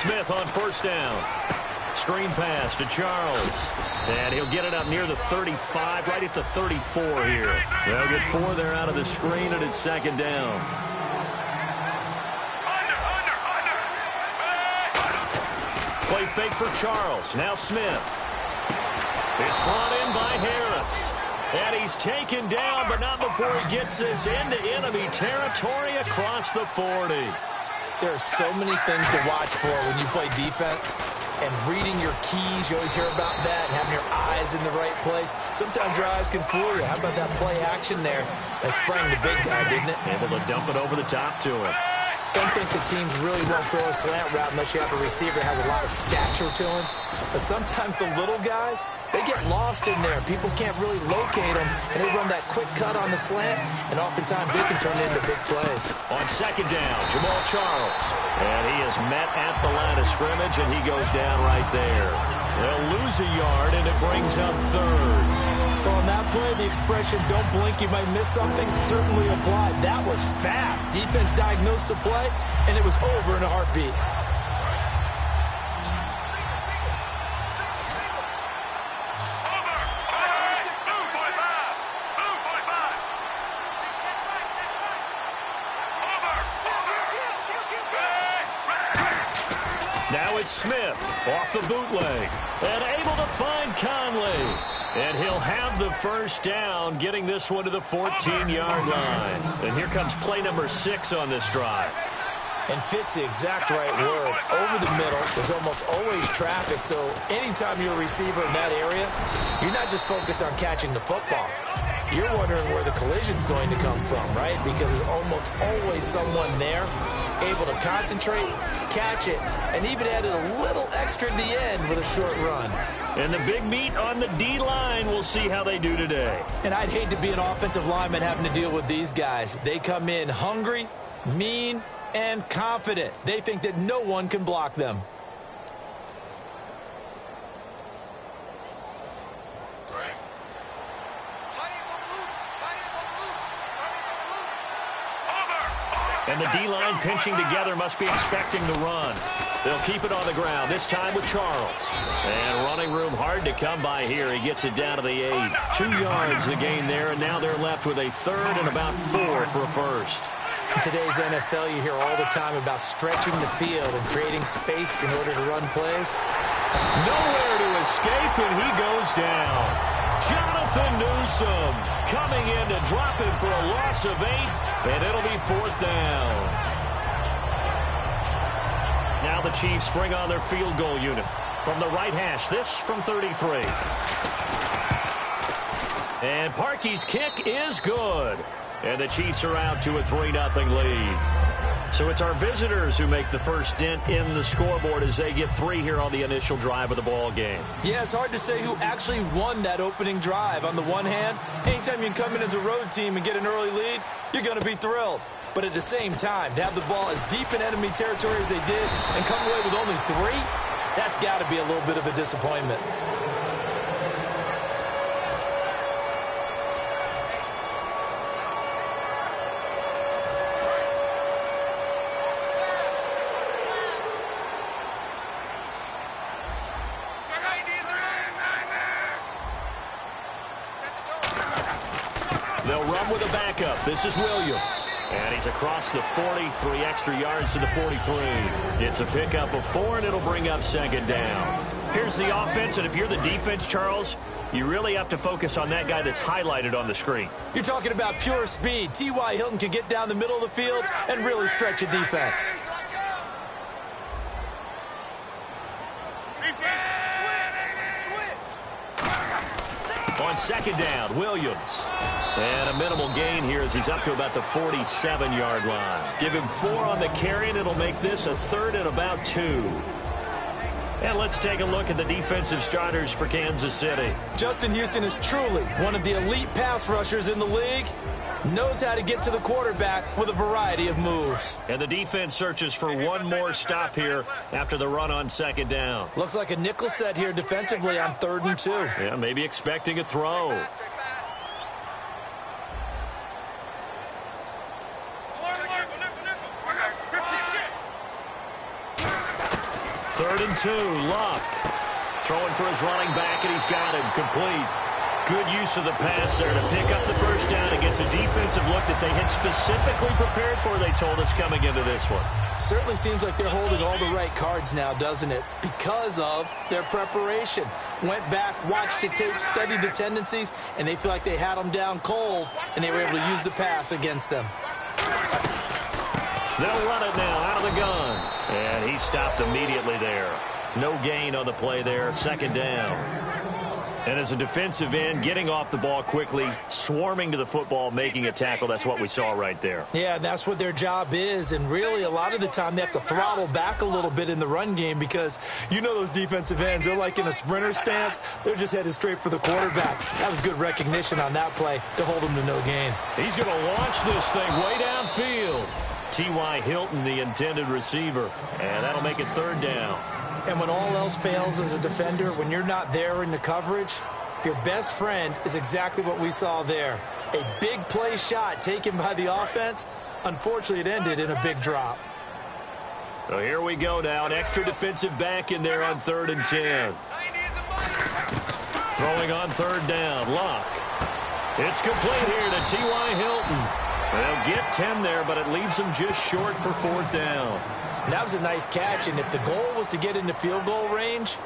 Smith on first down. Screen pass to Charles. And he'll get it up near the 35, right at the 34 here. They'll get 4 there out of the screen, and it's second down. Play fake for Charles. Now Smith. It's brought in by Harris. And he's taken down, but not before he gets this into enemy territory across the 40. There are so many things to watch for when you play defense. And reading your keys, you always hear about that, and having your eyes in the right place. Sometimes your eyes can fool you. How about that play action there? That sprang the big guy, didn't it? Able to dump it over the top to him. Some think the teams really won't throw a slant route unless you have a receiver that has a lot of stature to him. But sometimes the little guys, they get lost in there. People can't really locate them, and they run that quick cut on the slant, and oftentimes they can turn it into big plays. On second down, Jamal Charles. And he is met at the line of scrimmage, and he goes down right there. They'll lose a yard, and it brings up third. Well, on that play, the expression, don't blink, you might miss something, certainly applied. That was fast. Defense diagnosed the play, and it was over in a heartbeat. Now it's Smith off the bootleg and able to find Conley. And he'll have the first down, getting this one to the 14-yard line. And here comes play number 6 on this drive. And fits the exact right word. Over the middle, there's almost always traffic, so anytime you're a receiver in that area, you're not just focused on catching the football. You're wondering where the collision's going to come from, right? Because there's almost always someone there able to concentrate, catch it, and even added a little extra at the end with a short run. And the big meat on the D-line, we'll see how they do today. And I'd hate to be an offensive lineman having to deal with these guys. They come in hungry, mean, and confident. They think that no one can block them. And the D-line pinching together must be expecting the run. They'll keep it on the ground, this time with Charles. And running room hard to come by here. He gets it down to the 8. 2 yards the gain there, and now they're left with a third and about 4 for a first. In today's NFL, you hear all the time about stretching the field and creating space in order to run plays. Nowhere to escape, and he goes down. Jonathan Newsom coming in to drop him for a loss of 8, and it'll be 4th down. Now the Chiefs bring on their field goal unit. From the right hash, this from 33. And Parkey's kick is good. And the Chiefs are out to a 3-0 lead. So it's our visitors who make the first dent in the scoreboard as they get 3 here on the initial drive of the ball game. Yeah, it's hard to say who actually won that opening drive. On the one hand, anytime you can come in as a road team and get an early lead, you're going to be thrilled. But at the same time, to have the ball as deep in enemy territory as they did and come away with only 3, that's got to be a little bit of a disappointment. They'll run with a backup. This is Williams. And he's across the 40, 3 extra yards to the 43. It's a pickup of 4, and it'll bring up second down. Here's the offense, and if you're the defense, Charles, you really have to focus on that guy that's highlighted on the screen. You're talking about pure speed. T.Y. Hilton can get down the middle of the field and really stretch a defense. On second down, Williams. And a minimal gain here as he's up to about the 47-yard line. Give him 4 on the carry, and it'll make this a 3rd and about 2. And let's take a look at the defensive starters for Kansas City. Justin Houston is truly one of the elite pass rushers in the league. Knows how to get to the quarterback with a variety of moves. And the defense searches for one more stop here after the run on second down. Looks like a nickel set here defensively on 3rd and 2. Yeah, maybe expecting a throw. 3rd and 2, Luck. Throwing for his running back, and he's got him complete. Good use of the pass there to pick up the first down against a defensive look that they had specifically prepared for, they told us, coming into this one. Certainly seems like they're holding all the right cards now, doesn't it? Because of their preparation. Went back, watched the tape, studied the tendencies, and they feel like they had them down cold, and they were able to use the pass against them. They'll run it now out of the gun. And he stopped immediately there. No gain on the play there, 2nd down. And as a defensive end, getting off the ball quickly, swarming to the football, making a tackle, that's what we saw right there. Yeah, that's what their job is. And really, a lot of the time, they have to throttle back a little bit in the run game because you know those defensive ends, they're like in a sprinter stance. They're just headed straight for the quarterback. That was good recognition on that play to hold him to no gain. He's going to launch this thing way downfield. T.Y. Hilton, the intended receiver. And that'll make it 3rd down. And when all else fails as a defender, when you're not there in the coverage, your best friend is exactly what we saw there. A big play shot taken by the offense. Unfortunately, it ended in a big drop. So here we go now. An extra defensive back in there on 3rd and 10. Throwing on 3rd down. Luck. It's complete here to T.Y. Hilton. They'll get 10 there, but it leaves them just short for 4th down. And that was a nice catch, and if the goal was to get into field goal range,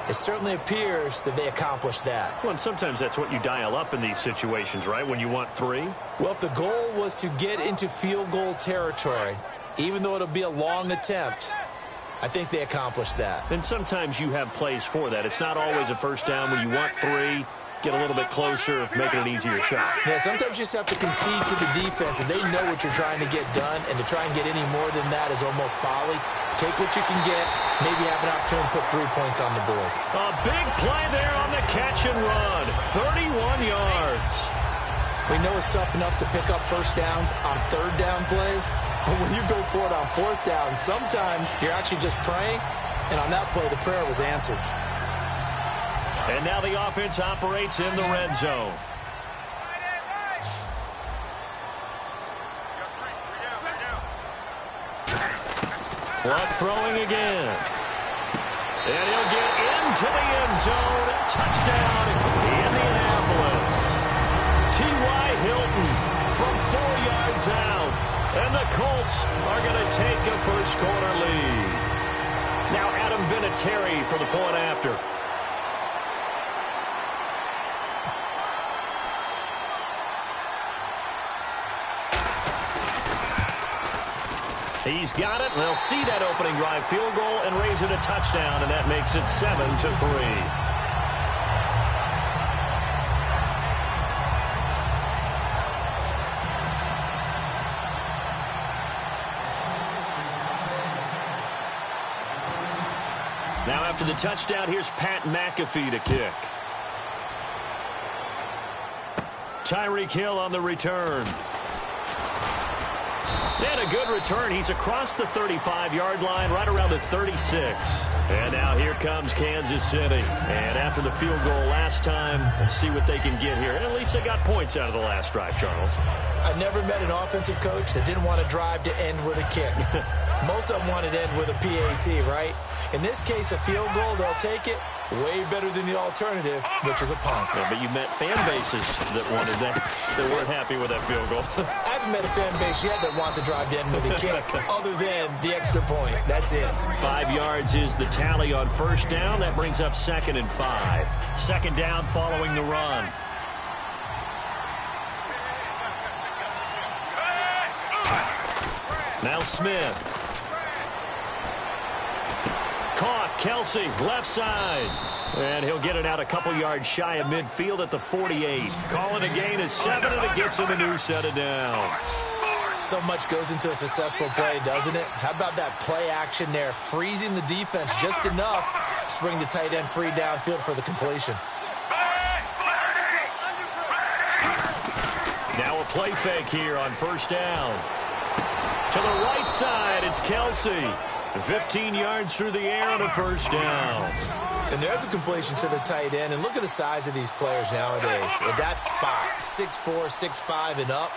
it certainly appears that they accomplished that. Well, and sometimes that's what you dial up in these situations, right, when you want 3? Well, if the goal was to get into field goal territory, even though it'll be a long attempt, I think they accomplished that. And sometimes you have plays for that. It's not always a first down when you want 3. Get a little bit closer, make it an easier shot. Yeah, sometimes you just have to concede to the defense, and they know what you're trying to get done, and to try and get any more than that is almost folly. Take what you can get, maybe have an opportunity to put 3 points on the board. A big play there on the catch and run. 31 yards. We know it's tough enough to pick up first downs on 3rd down plays, but when you go for it on 4th down, sometimes you're actually just praying, and on that play, the prayer was answered. And now the offense operates in the red zone. Luck throwing again. And he'll get into the end zone. Touchdown, Indianapolis. T.Y. Hilton from 4 yards out. And the Colts are going to take a first-quarter lead. Now Adam Vinatieri for the point after. He's got it. They'll see that opening drive field goal and raise it a touchdown, and that makes it 7-3. Now after the touchdown, here's Pat McAfee to kick. Tyreek Hill on the return. And a good return. He's across the 35-yard line, right around the 36. And now here comes Kansas City. And after the field goal last time, we'll see what they can get here. And at least they got points out of the last drive, Charles. I've never met an offensive coach that didn't want to drive to end with a kick. Most of them want to end with a PAT, right? In this case, a field goal, they'll take it. Way better than the alternative, which is a punt. Yeah, but you met fan bases that wanted that, that weren't happy with that field goal. I haven't met a fan base yet that wants to drive to end with a kick other than the extra point. That's it. 5 yards is the tally on first down. That brings up 2nd and 5. 2nd down following the run. Now Smith. Caught, Kelsey, left side. And he'll get it out a couple yards shy of midfield at the 48. Calling a gain of 7, and it gets him a new set of downs. So much goes into a successful play, doesn't it? How about that play action there? Freezing the defense just enough to bring the tight end free downfield for the completion. Now a play fake here on first down. To the right side, it's Kelsey. 15 yards through the air on a first down. And there's a completion to the tight end. And look at the size of these players nowadays. At that spot, 6'4", 6'5", and up.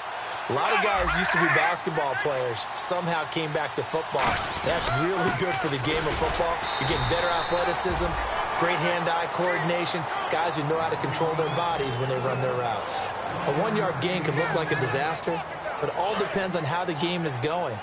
A lot of guys used to be basketball players, somehow came back to football. That's really good for the game of football. You're getting better athleticism, great hand-eye coordination, guys who know how to control their bodies when they run their routes. A 1-yard gain can look like a disaster, but it all depends on how the game is going.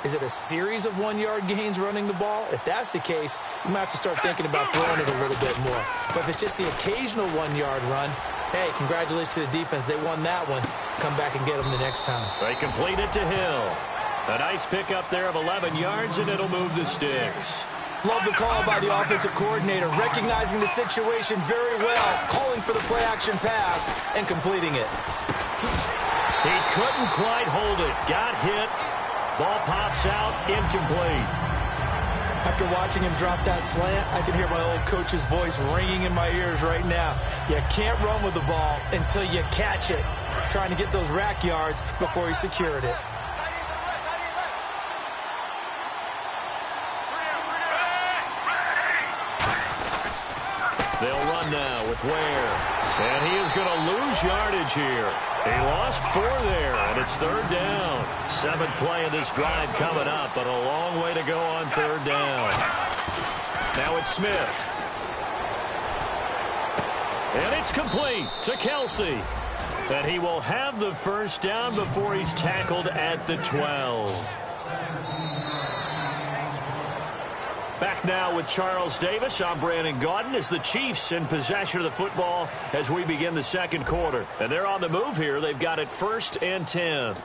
Is it a series of 1-yard gains running the ball? If that's the case, you might have to start thinking about throwing it a little bit more. But if it's just the occasional 1-yard run, hey, congratulations to the defense. They won that one. Come back and get them the next time. They complete it to Hill. A nice pickup there of 11 yards, and it'll move the sticks. Love the call by the offensive coordinator, recognizing the situation very well, calling for the play-action pass, and completing it. He couldn't quite hold it. Got hit. Ball pops out, incomplete. After watching him drop that slant, I can hear my old coach's voice ringing in my ears right now. You can't run with the ball until you catch it. Trying to get those rack yards before he secured it. They'll run now with Ware. And he is going to lose yardage here. He lost 4 there, and it's 3rd down. 7th play of this drive coming up, but a long way to go on 3rd down. Now it's Smith. And it's complete to Kelsey. And he will have the first down before he's tackled at the 12. Back now with Charles Davis. I'm Brandon Gaudin as the Chiefs in possession of the football as we begin the second quarter. And they're on the move here. They've got it 1st and 10.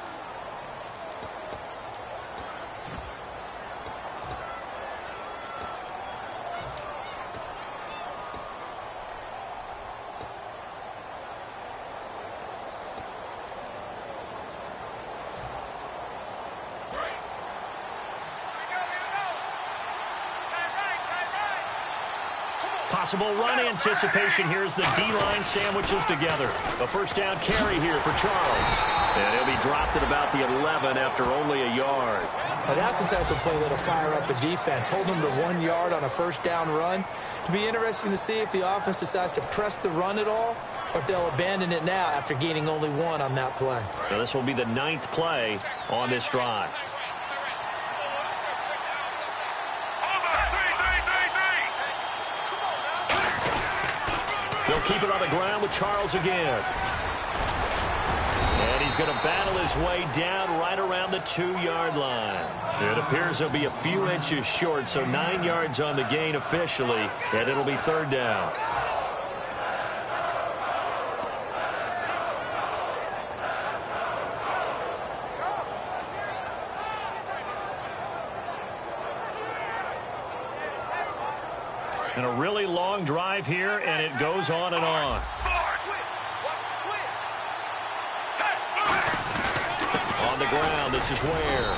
Possible run anticipation here as the D-line sandwiches together. A first down carry here for Charles. And he'll be dropped at about the 11 after only a yard. Now that's the type of play that'll fire up the defense. Hold them to 1 yard on a first down run. It'll be interesting to see if the offense decides to press the run at all or if they'll abandon it now after gaining only 1 on that play. Now this will be the 9th play on this drive. They'll keep it on the ground with Charles again. And he's going to battle his way down right around the 2-yard line. It appears he'll be a few inches short, so 9 yards on the gain officially, and it'll be 3rd down. And a really long drive here, and it goes on and on. On the ground, this is Ware.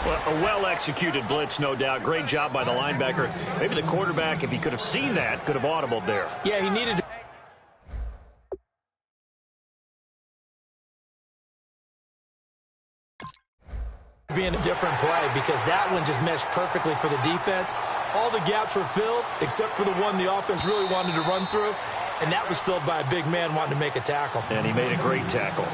Well, a well-executed blitz, no doubt. Great job by the linebacker. Maybe the quarterback, if he could have seen that, could have audibled there. Yeah, he needed to be in a different play because that one just meshed perfectly for the defense. All the gaps were filled except for the one the offense really wanted to run through, and that was filled by a big man wanting to make a tackle. And he made a great tackle.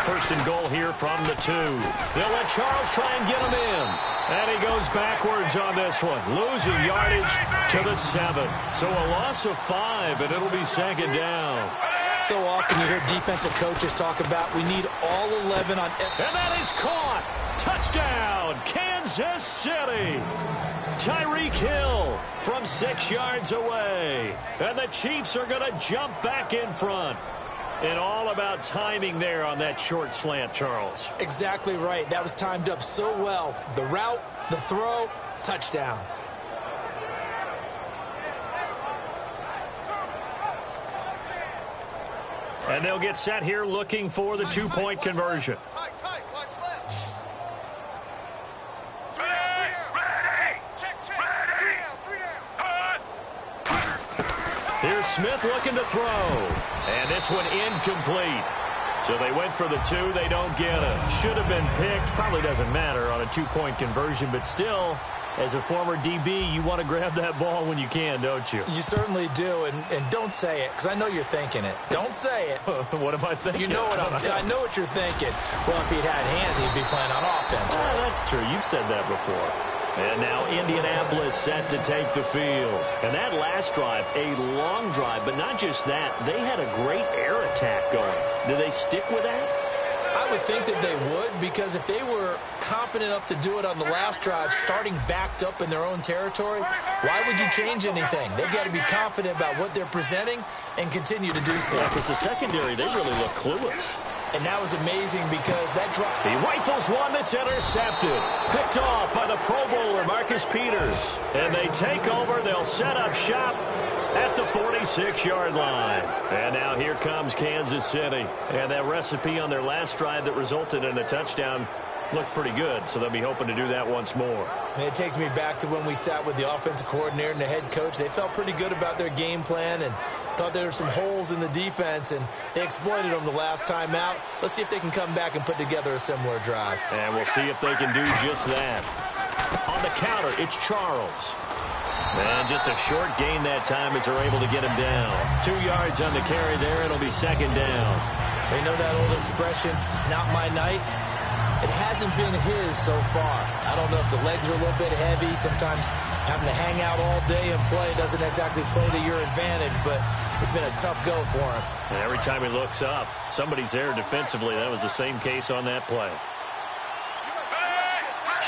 First and goal here from the 2. They'll let Charles try and get him in. And he goes backwards on this one, losing yardage to the 7. So a loss of 5, and it'll be 2nd down. So often you hear defensive coaches talk about we need all 11 on... And that is caught. Touchdown, Kansas City. Tyreek Hill from 6 yards away. And the Chiefs are going to jump back in front. And all about timing there on that short slant, Charles. Exactly right. That was timed up so well. The route, the throw, touchdown. And they'll get set here looking for the 2-point conversion. Here's Smith looking to throw. And this one incomplete. So they went for the 2. They don't get it. Should have been picked. Probably doesn't matter on a 2-point conversion, but still, as a former DB, you want to grab that ball when you can, don't you? You certainly do, and don't say it, because I know you're thinking it. Don't say it. What am I thinking? You know what I know what you're thinking. Well, if he'd had hands, he'd be playing on offense. Right? That's true. You've said that before. And now Indianapolis set to take the field. And that last drive, a long drive, but not just that. They had a great air attack going. Do they stick with that? I would think that they would, because if they were confident enough to do it on the last drive, starting backed up in their own territory, why would you change anything? They've got to be confident about what they're presenting and continue to do so. Yeah, because the secondary, they really look clueless. And that was amazing because that drop. He rifles one that's intercepted. Picked off by the Pro Bowler, Marcus Peters. And they take over. They'll set up shop at the 46-yard line. And now here comes Kansas City. And that recipe on their last drive that resulted in a touchdown looked pretty good, so they'll be hoping to do that once more. And it takes me back to when we sat with the offensive coordinator and the head coach. They felt pretty good about their game plan and thought there were some holes in the defense, and they exploited them the last time out. Let's see if they can come back and put together a similar drive. And we'll see if they can do just that. On the counter, it's Charles. And just a short gain that time as they're able to get him down. 2 yards on the carry there. It'll be second down. They know that old expression, it's not my night. It hasn't been his so far. I don't know if the legs are a little bit heavy. Sometimes having to hang out all day and play doesn't exactly play to your advantage, but it's been a tough go for him. And every time he looks up, somebody's there defensively. That was the same case on that play.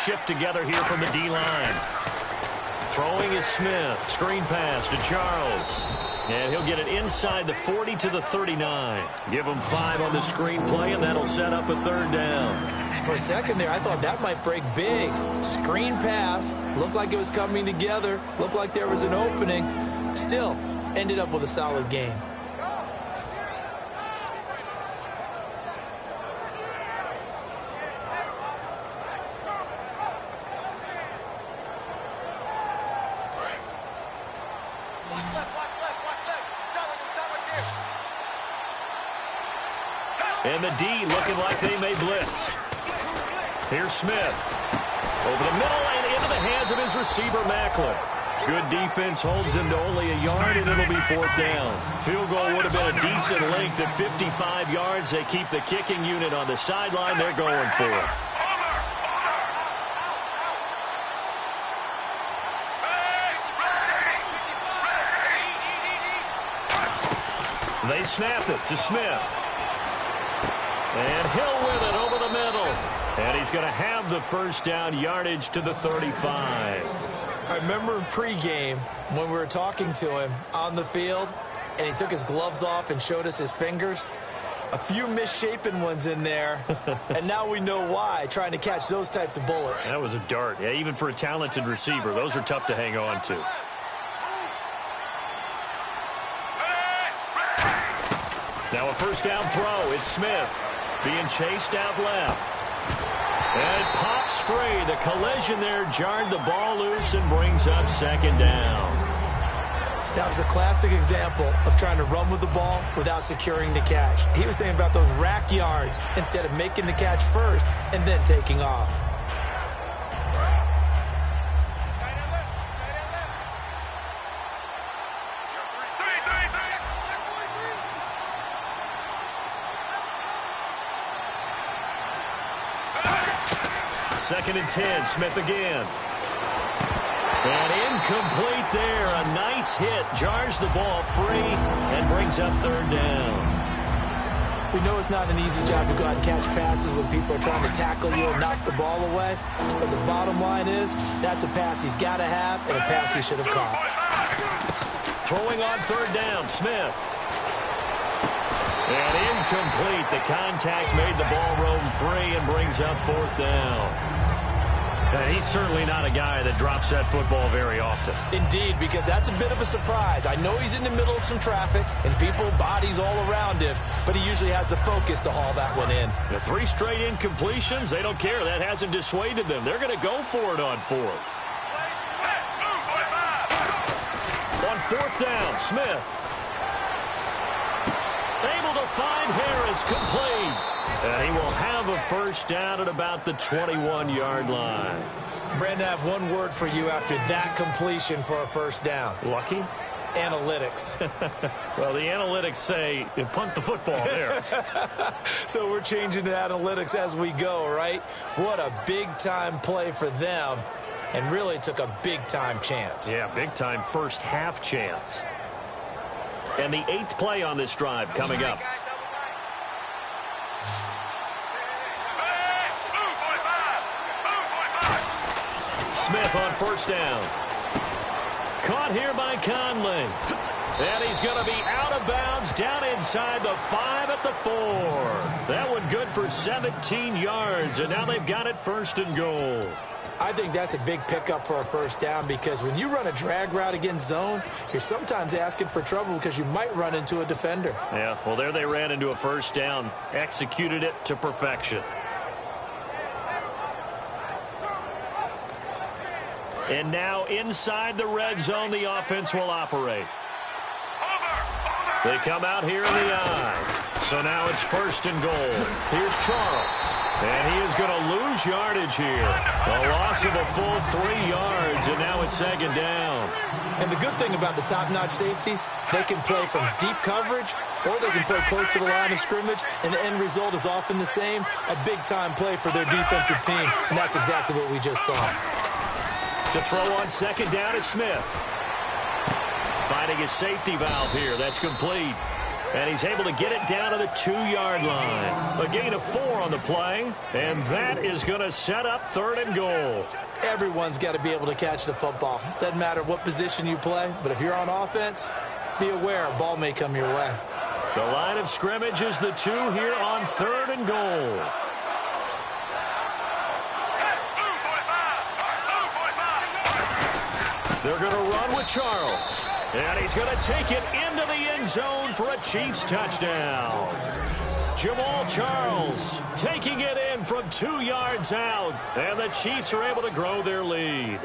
Shift together here from the D-line. Throwing is Smith. Screen pass to Charles. And he'll get it inside the 40 to the 39. Give him 5 on the screen play, and that'll set up a third down. For a second there, I thought that might break big. Screen pass. Looked like it was coming together. Looked like there was an opening. Still, ended up with a solid game. And the D looking like they may blitz. Here's Smith. Over the middle and into the hands of his receiver, Macklin. Good defense holds him to only a yard, and it'll be fourth down. Field goal would have been a decent length at 55 yards. They keep the kicking unit on the sideline. They're going for it. They snap it to Smith. And Hill with it over the middle. And he's going to have the first down, yardage to the 35. I remember in pregame when we were talking to him on the field, and he took his gloves off and showed us his fingers. A few misshapen ones in there, and now we know why, trying to catch those types of bullets. That was a dart. Yeah, even for a talented receiver, those are tough to hang on to. Now a first down throw. It's Smith being chased out left. And it pops free. The collision there jarred the ball loose and brings up second down. That was a classic example of trying to run with the ball without securing the catch. He was thinking about those rack yards instead of making the catch first and then taking off. Second and 10, Smith again. And incomplete there. A nice hit. Jars the ball free and brings up third down. We know it's not an easy job to go out and catch passes when people are trying to tackle you and knock the ball away. But the bottom line is that's a pass he's got to have and a pass he should have caught. Throwing on third down, Smith. And incomplete. The contact made the ball roam free and brings up fourth down. And he's certainly not a guy that drops that football very often. Indeed, because that's a bit of a surprise. I know he's in the middle of some traffic and people, bodies all around him, but he usually has the focus to haul that one in. The 3 straight incompletions, they don't care. That hasn't dissuaded them. They're going to go for it on fourth. On fourth down, Smith. Able to find Harris, complete. And he will have a first down at about the 21-yard line. Brandon, I have one word for you after that completion for a first down. Lucky? Analytics. Well, the analytics say you punt the football there. So we're changing the analytics as we go, right? What a big-time play for them, and really took a big-time chance. Yeah, big-time first half chance. And the 8th play on this drive coming up. Smith on first down. Caught here by Conley. And he's going to be out of bounds down inside the 5 at the 4. That one good for 17 yards, and now they've got it first and goal. I think that's a big pickup for a first down because when you run a drag route against zone, you're sometimes asking for trouble because you might run into a defender. Yeah, well, there they ran into a first down, executed it to perfection. And now inside the red zone, the offense will operate. They come out here in the eye. So now it's first and goal. Here's Charles. And he is going to lose yardage here. A loss of a full 3 yards, and now it's second down. And the good thing about the top-notch safeties, they can play from deep coverage or they can play close to the line of scrimmage, and the end result is often the same, a big-time play for their defensive team. And that's exactly what we just saw. To throw on second down is Smith. Finding his safety valve here. That's complete. And he's able to get it down to the 2-yard line. A gain of 4 on the play. And that is going to set up third and goal. Everyone's got to be able to catch the football. Doesn't matter what position you play. But if you're on offense, be aware a ball may come your way. The line of scrimmage is the 2 here on third and goal. They're going to run with Charles. And he's going to take it into the end zone for a Chiefs touchdown. Jamal Charles taking it in from 2 yards out. And the Chiefs are able to grow their lead.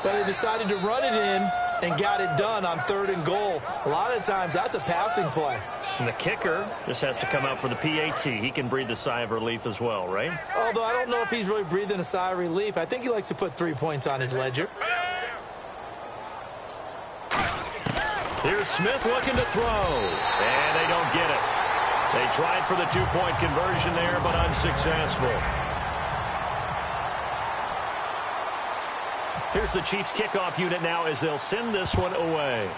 But they decided to run it in and got it done on third and goal. A lot of times that's a passing play. And the kicker just has to come out for the PAT. He can breathe a sigh of relief as well, right? Although I don't know if he's really breathing a sigh of relief. I think he likes to put 3 points on his ledger. Here's Smith looking to throw. And they don't get it. They tried for the 2-point conversion there, but unsuccessful. Here's the Chiefs kickoff unit now as they'll send this one away.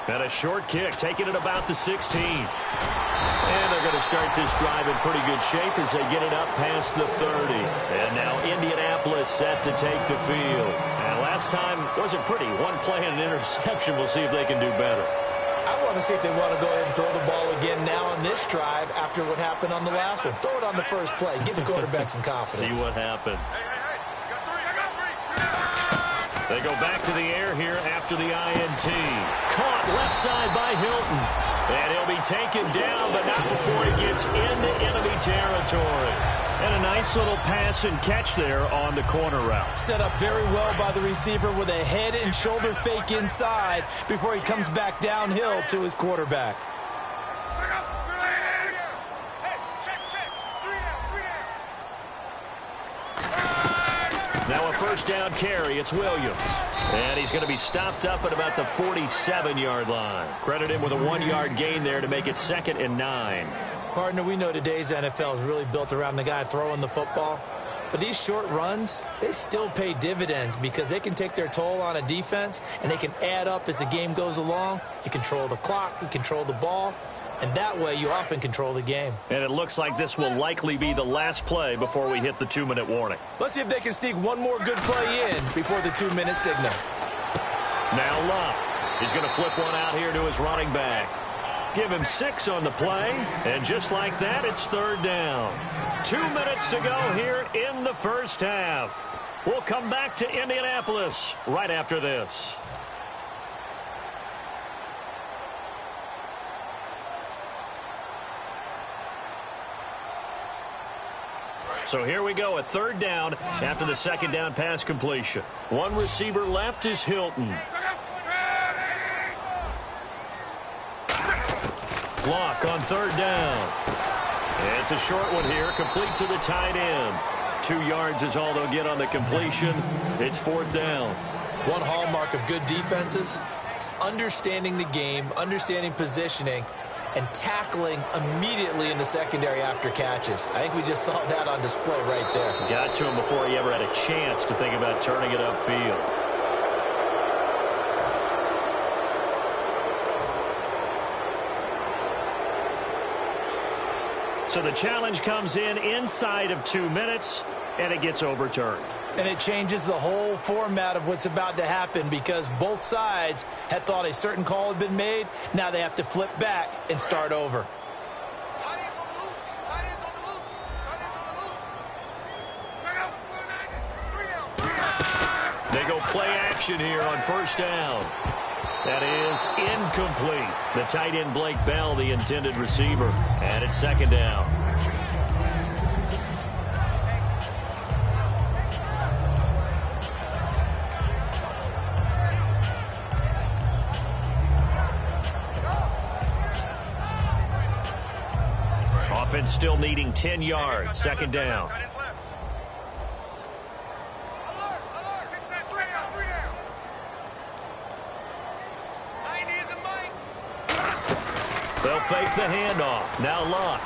And a short kick, taking it about the 16. And they're going to start this drive in pretty good shape as they get it up past the 30. And now Indianapolis set to take the field. And last time wasn't pretty. One play and an interception. We'll see if they can do better. I want to see if they want to go ahead and throw the ball again now on this drive after what happened on the last one. Throw it on the first play. Give the quarterback some confidence. See what happens. They go back to the air here after the INT. Caught left side by Hilton. And he'll be taken down, but not before he gets into enemy territory. And a nice little pass and catch there on the corner route. Set up very well by the receiver with a head and shoulder fake inside before he comes back downhill to his quarterback. Now a first down carry. It's Williams. And he's going to be stopped up at about the 47-yard line. Credit him with a 1-yard gain there to make it 2nd and 9. Partner, we know today's NFL is really built around the guy throwing the football. But these short runs, they still pay dividends because they can take their toll on a defense and they can add up as the game goes along. You control the clock, you control the ball, and that way you often control the game. And it looks like this will likely be the last play before we hit the 2-minute warning. Let's see if they can sneak one more good play in before the 2-minute signal. Now Luck. He's going to flip one out here to his running back. Give him 6 on the play, and just like that, it's third down. 2 minutes to go here in the first half. We'll come back to Indianapolis right after this. So here we go, a third down after the second down pass completion. One receiver left is Hilton. Block on third down. It's a short one here, complete to the tight end. 2 yards is all they'll get on the completion. It's fourth down. One hallmark of good defenses is understanding the game, understanding positioning, and tackling immediately in the secondary after catches. I think we just saw that on display right there. Got to him before he ever had a chance to think about turning it upfield. So the challenge comes in inside of 2 minutes, and it gets overturned. And it changes the whole format of what's about to happen because both sides had thought a certain call had been made. Now they have to flip back and start over. They go play action here on first down. That is incomplete. The tight end Blake Bell, the intended receiver. And it's second down. Offense still needing 10 yards. Second down. They'll fake the handoff. Now Luck.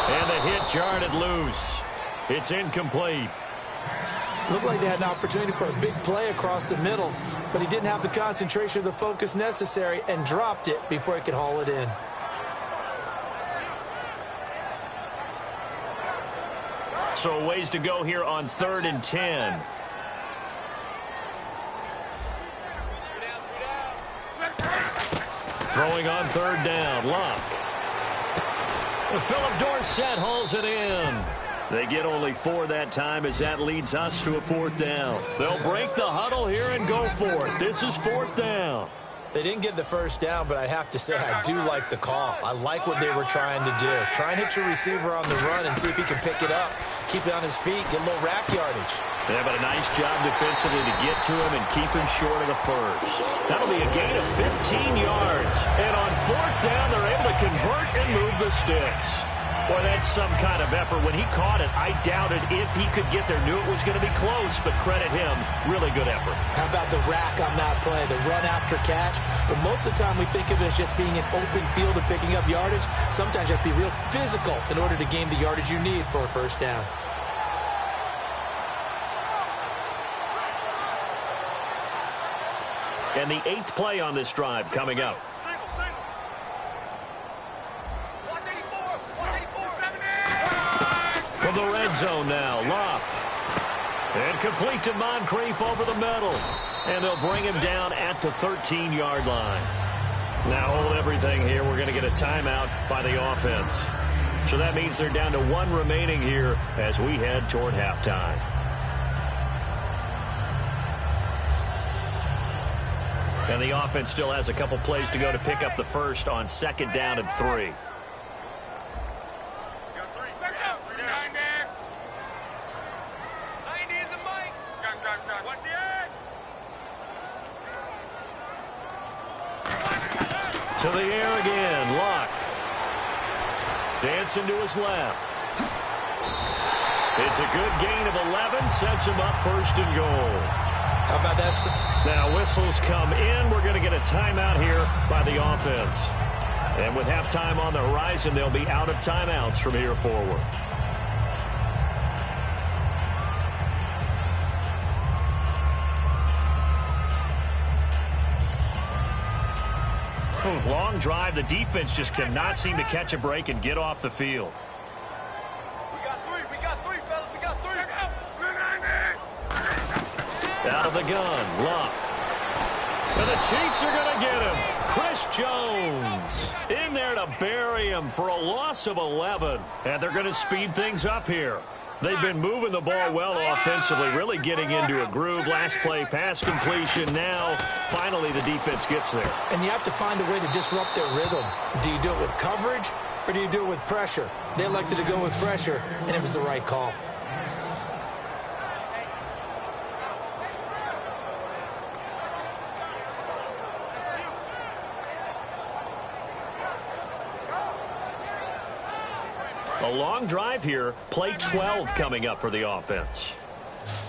And the hit jarred loose. It's incomplete. Looked like they had an opportunity for a big play across the middle, but he didn't have the concentration or the focus necessary and dropped it before he could haul it in. So a ways to go here on 3rd and 10. Throwing on third down, Luck. Philip Dorsett hauls it in. They get only 4 that time as that leads us to a fourth down. They'll break the huddle here and go for it. This is fourth down. They didn't get the first down, but I have to say I do like the call. I like what they were trying to do. Try and hit your receiver on the run and see if he can pick it up. Keep it on his feet, get a little rack yardage. Yeah, but a nice job defensively to get to him and keep him short of the first. That'll be a gain of 15 yards. And on fourth down, they're able to convert and move the sticks. Boy, that's some kind of effort. When he caught it, I doubted if he could get there. Knew it was going to be close, but credit him. Really good effort. How about the rack on that play, the run after catch? But most of the time we think of it as just being an open field and picking up yardage. Sometimes you have to be real physical in order to gain the yardage you need for a first down. And the 8th play on this drive coming up. From the red zone now, Luck. And complete to Moncrief over the middle. And they'll bring him down at the 13-yard line. Now hold everything here. We're going to get a timeout by the offense. So that means they're down to 1 remaining here as we head toward halftime. And the offense still has a couple plays to go to pick up the first on 2nd down and 3. To the air again, Luck. Dancing to his left. It's a good gain of 11, sets him up 1st and goal. How about that? Now whistles come in. We're going to get a timeout here by the offense. And with halftime on the horizon, they'll be out of timeouts from here forward. Long drive. The defense just cannot seem to catch a break and get off the field. We got three, fellas. We got 3. Out of the gun, Luck. And the Chiefs are going to get him. Chris Jones in there to bury him for a loss of 11. And they're going to speed things up here. They've been moving the ball well offensively, really getting into a groove. Last play, pass completion. Now, finally, the defense gets there. And you have to find a way to disrupt their rhythm. Do you do it with coverage or do you do it with pressure? They elected to go with pressure, and it was the right call. A long drive here. Play 12 coming up for the offense.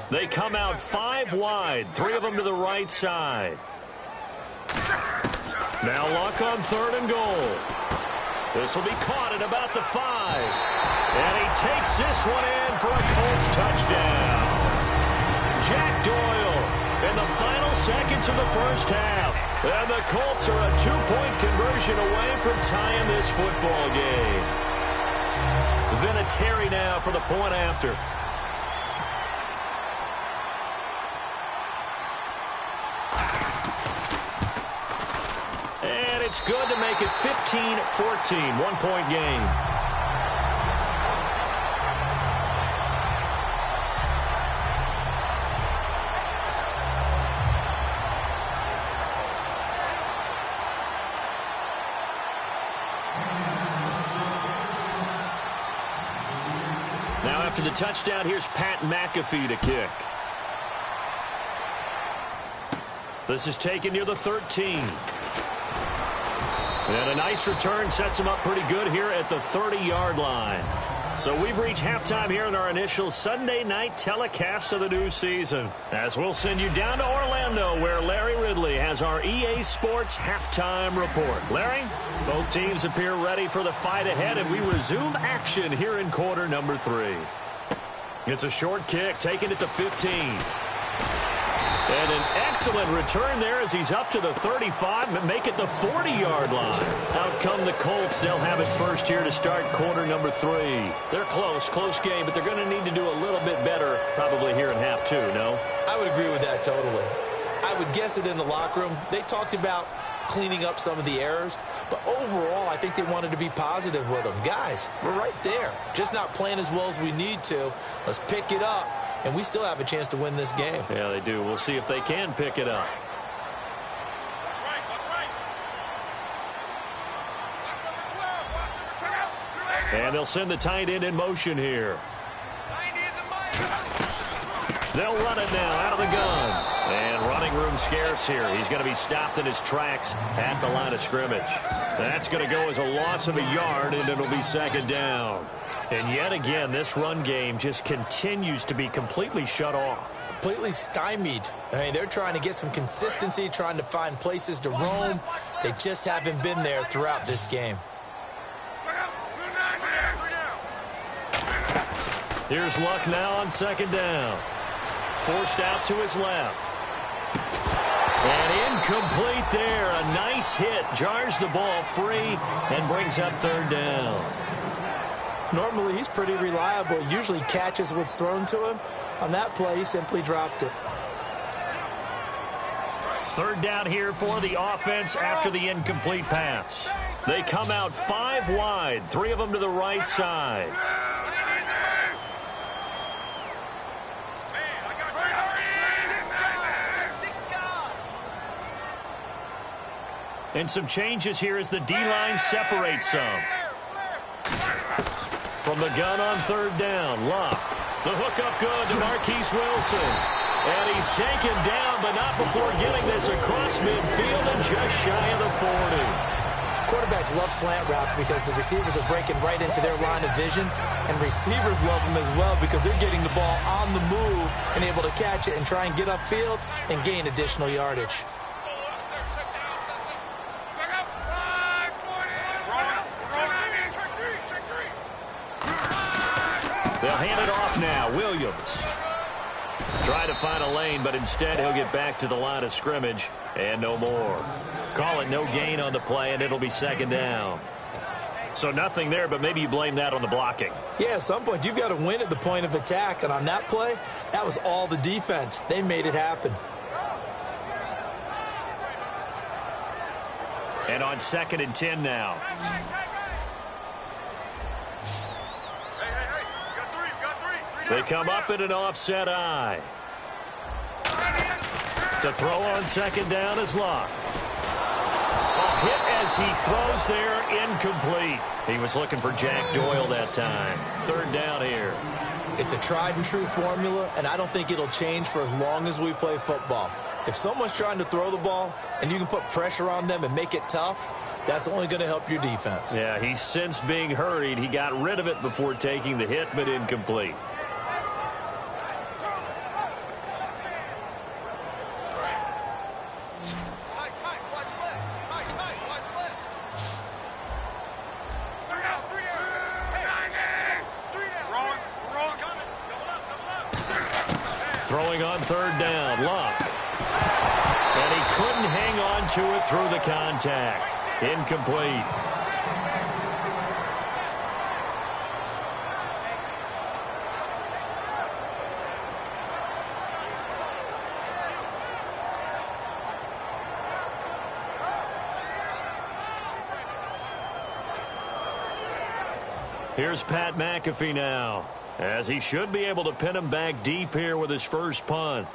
They come out 5 wide, 3 of them to the right side. Now Luck on 3rd and goal. This will be caught at about the 5. And he takes this one in for a Colts touchdown. Jack Doyle in the final seconds of the first half. And the Colts are a 2-point conversion away from tying this football game. Vinatieri now for the point after. And it's good to make it 15-14, 1-point game. Now after the touchdown, here's Pat McAfee to kick. This is taken near the 13. And a nice return sets him up pretty good here at the 30-yard line. So we've reached halftime here in our initial Sunday night telecast of the new season. As we'll send you down to Orlando, where Larry Ridley has our EA Sports halftime report. Larry, both teams appear ready for the fight ahead, and we resume action here in quarter number 3. It's a short kick, taken at the 15. And an excellent return there as he's up to the 35, but make it the 40-yard line. Out come the Colts. They'll have it first here to start quarter number 3. They're close game, but they're going to need to do a little bit better probably here in half 2, no? I would agree with that totally. I would guess it in the locker room. They talked about cleaning up some of the errors, but overall, I think they wanted to be positive with them. Guys, we're right there. Just not playing as well as we need to. Let's pick it up. And we still have a chance to win this game. Yeah, they do. We'll see if they can pick it up. That's right. And they'll send the tight end in motion here. They'll run it now out of the gun. And running room scarce here. He's going to be stopped in his tracks at the line of scrimmage. That's going to go as a loss of a yard, and it'll be 2nd down. And yet again, this run game just continues to be completely shut off. Completely stymied. I mean, they're trying to get some consistency, trying to find places to roam. They just haven't been there throughout this game. Here's Luck now on 2nd down. Forced out to his left. And incomplete there. A nice hit. Jars the ball free and brings up 3rd down. Normally, he's pretty reliable. Usually catches what's thrown to him. On that play, he simply dropped it. 3rd down here for the offense after the incomplete pass. They come out 5 wide, 3 of them to the right side. And some changes here as the D-line separates some. From the gun on 3rd down, Luck. The hookup good to Marquise Wilson. And he's taken down, but not before getting this across midfield and just shy of the 40. Quarterbacks love slant routes because the receivers are breaking right into their line of vision. And receivers love them as well because they're getting the ball on the move and able to catch it and try and get upfield and gain additional yardage. They'll hand it off now. Williams. Try to find a lane, but instead he'll get back to the line of scrimmage and no more. Call it no gain on the play, and it'll be 2nd down. So nothing there, but maybe you blame that on the blocking. Yeah, at some point you've got to win at the point of attack, and on that play, that was all the defense. They made it happen. And on 2nd and 10 now. They come up in an offset eye. To throw on 2nd down is Luck. A hit as he throws there, incomplete. He was looking for Jack Doyle that time. 3rd down here. It's a tried and true formula, and I don't think it'll change for as long as we play football. If someone's trying to throw the ball and you can put pressure on them and make it tough, That's only going to help your defense. Yeah, he sensed being hurried. He got rid of it before taking the hit, but incomplete. Throwing on third down, Luck. And he couldn't hang on to it through the contact. Incomplete. Here's Pat McAfee now, as he should be able to pin him back deep here with his first punt.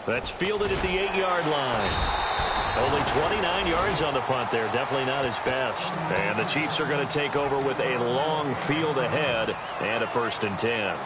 That's fielded at the 8-yard line. Only 29 yards on the punt there. Definitely not his best. And the Chiefs are going to take over with a long field ahead and a 1st and 10.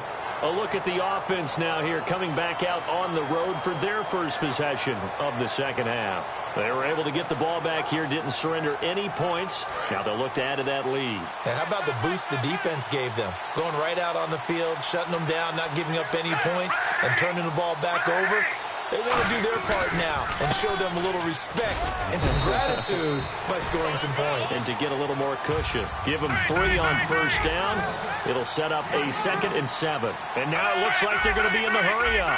A look at the offense now here, coming back out on the road for their first possession of the second half. They were able to get the ball back here, didn't surrender any points. Now they'll look to add to that lead. And how about the boost the defense gave them? Going right out on the field, shutting them down, not giving up any points, and turning the ball back over. They want to do their part now and show them a little respect and some gratitude by scoring some points. And to get a little more cushion. Give them 3 on first down. It'll set up a 2nd and 7. And now it looks like they're going to be in the hurry-up.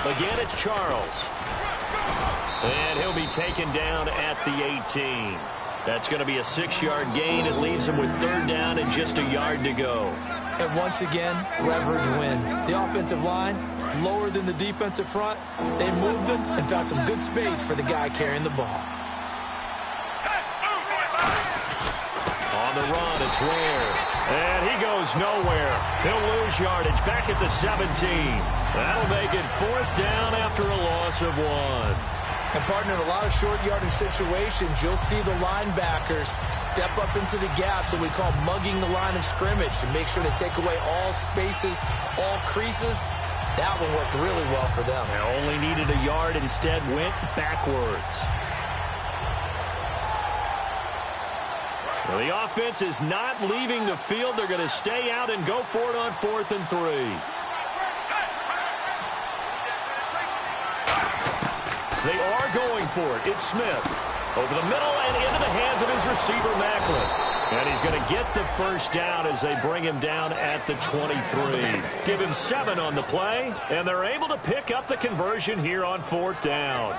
Again, it's Charles. And he'll be taken down at the 18. That's going to be a 6-yard gain. It leaves him with 3rd down and just a yard to go. And once again, leverage wins. The offensive line, lower than the defensive front. They moved them and found some good space for the guy carrying the ball. On the run, it's Ware. And he goes nowhere. He'll lose yardage back at the 17. That'll make it 4th down after a loss of 1. And, partner, in a lot of short yardage situations, you'll see the linebackers step up into the gaps, what we call mugging the line of scrimmage, to make sure they take away all spaces, all creases. That one worked really well for them. They only needed a yard, instead went backwards. Well, the offense is not leaving the field. They're going to stay out and go for it on 4th and 3. They are going for it. It's Smith. Over the middle and into the hands of his receiver, Macklin. And he's going to get the first down as they bring him down at the 23. Give him 7 on the play, and they're able to pick up the conversion here on 4th down.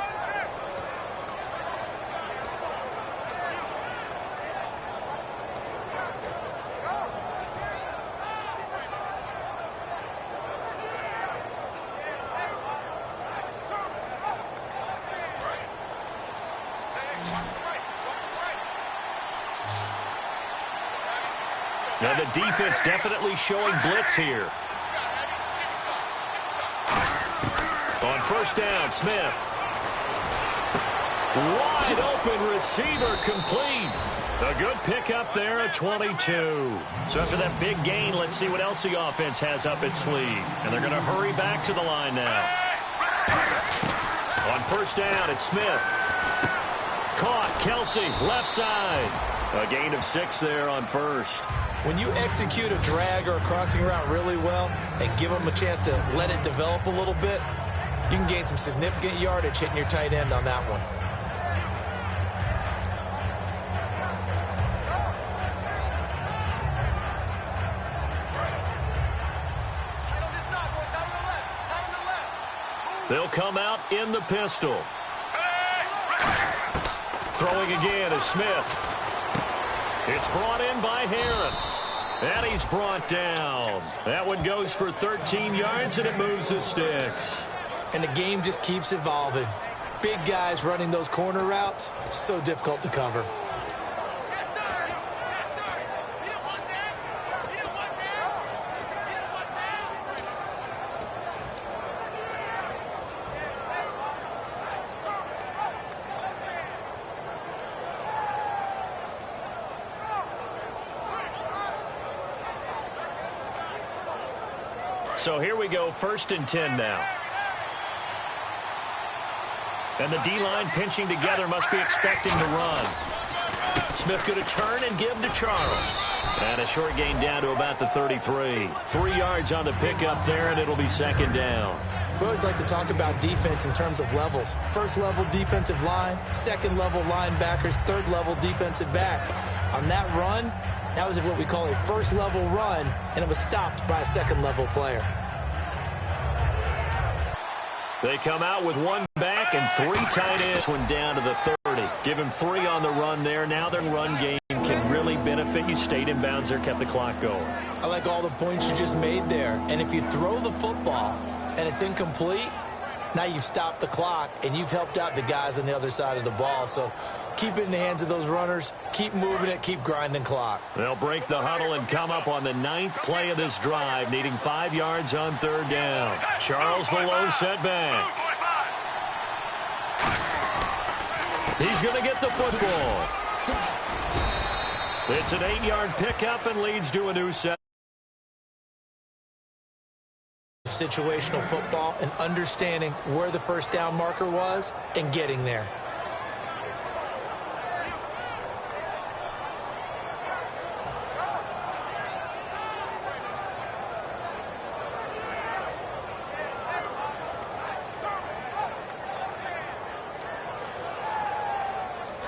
Now the defense definitely showing blitz here. On first down, Smith. Wide open receiver, complete. A good pickup there at 22. So after that big gain, let's see what else the offense has up its sleeve. And they're going to hurry back to the line now. On first down, it's Smith. Caught, Kelsey, left side. A gain of 6 there on first. When you execute a drag or a crossing route really well and give them a chance to let it develop a little bit, you can gain some significant yardage hitting your tight end on that one. They'll come out in the pistol. Throwing again is Smith. It's brought in by Harris. And he's brought down. That one goes for 13 yards, and it moves the sticks. And the game just keeps evolving. Big guys running those corner routes, so difficult to cover. So here we go, 1st and 10 now. And the D-line pinching together, must be expecting to run. Smith going to turn and give to Charles. And a short gain down to about the 33. 3 yards on the pickup there, and it'll be 2nd down. We always like to talk about defense in terms of levels. 1st level defensive line, 2nd level linebackers, 3rd level defensive backs. On that run, that was what we call a 1st level run, and it was stopped by a 2nd level player. They come out with 1 back and 3 tight ends. One down to the 30. Give him 3 on the run there. Now their run game can really benefit you. Stayed in bounds there, kept the clock going. I like all the points you just made there. And if you throw the football and it's incomplete, now you've stopped the clock and you've helped out the guys on the other side of the ball. So keep it in the hands of those runners. Keep moving it. Keep grinding clock. They'll break the huddle and come up on the 9th play of this drive, needing 5 yards on 3rd down. Charles, the low setback. He's going to get the football. It's an 8-yard pickup and leads to a new set. Situational football and understanding where the 1st down marker was and getting there.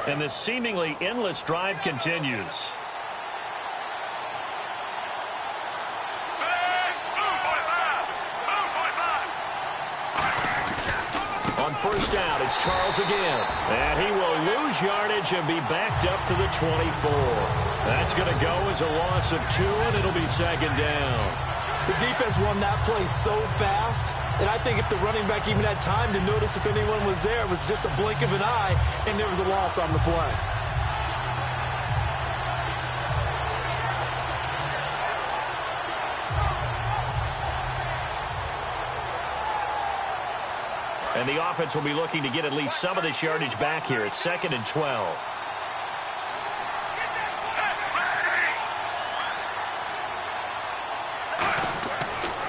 And this seemingly endless drive continues. On 1st down, it's Charles again. And he will lose yardage and be backed up to the 24. That's going to go as a loss of 2, and it'll be 2nd down. The defense won that play so fast that I think if the running back even had time to notice if anyone was there, it was just a blink of an eye, and there was a loss on the play. And the offense will be looking to get at least some of this yardage back here. It's 2nd and 12.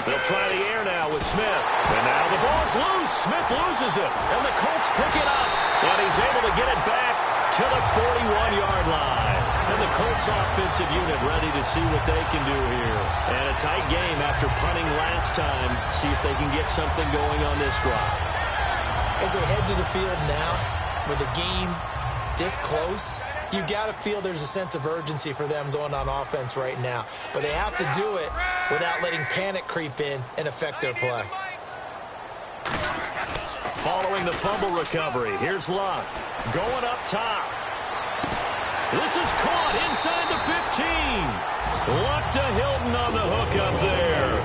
They'll try the air now with Smith. And now the ball's loose. Smith loses it. And the Colts pick it up. And he's able to get it back to the 41-yard line. And the Colts offensive unit ready to see what they can do here. And a tight game after punting last time. See if they can get something going on this drive. As they head to the field now, with the game this close, you got to feel there's a sense of urgency for them going on offense right now. But they have to do it without letting panic creep in and affect their play. Following the fumble recovery, here's Luck. Going up top. This is caught inside the 15. Luck to Hilton on the hook up there.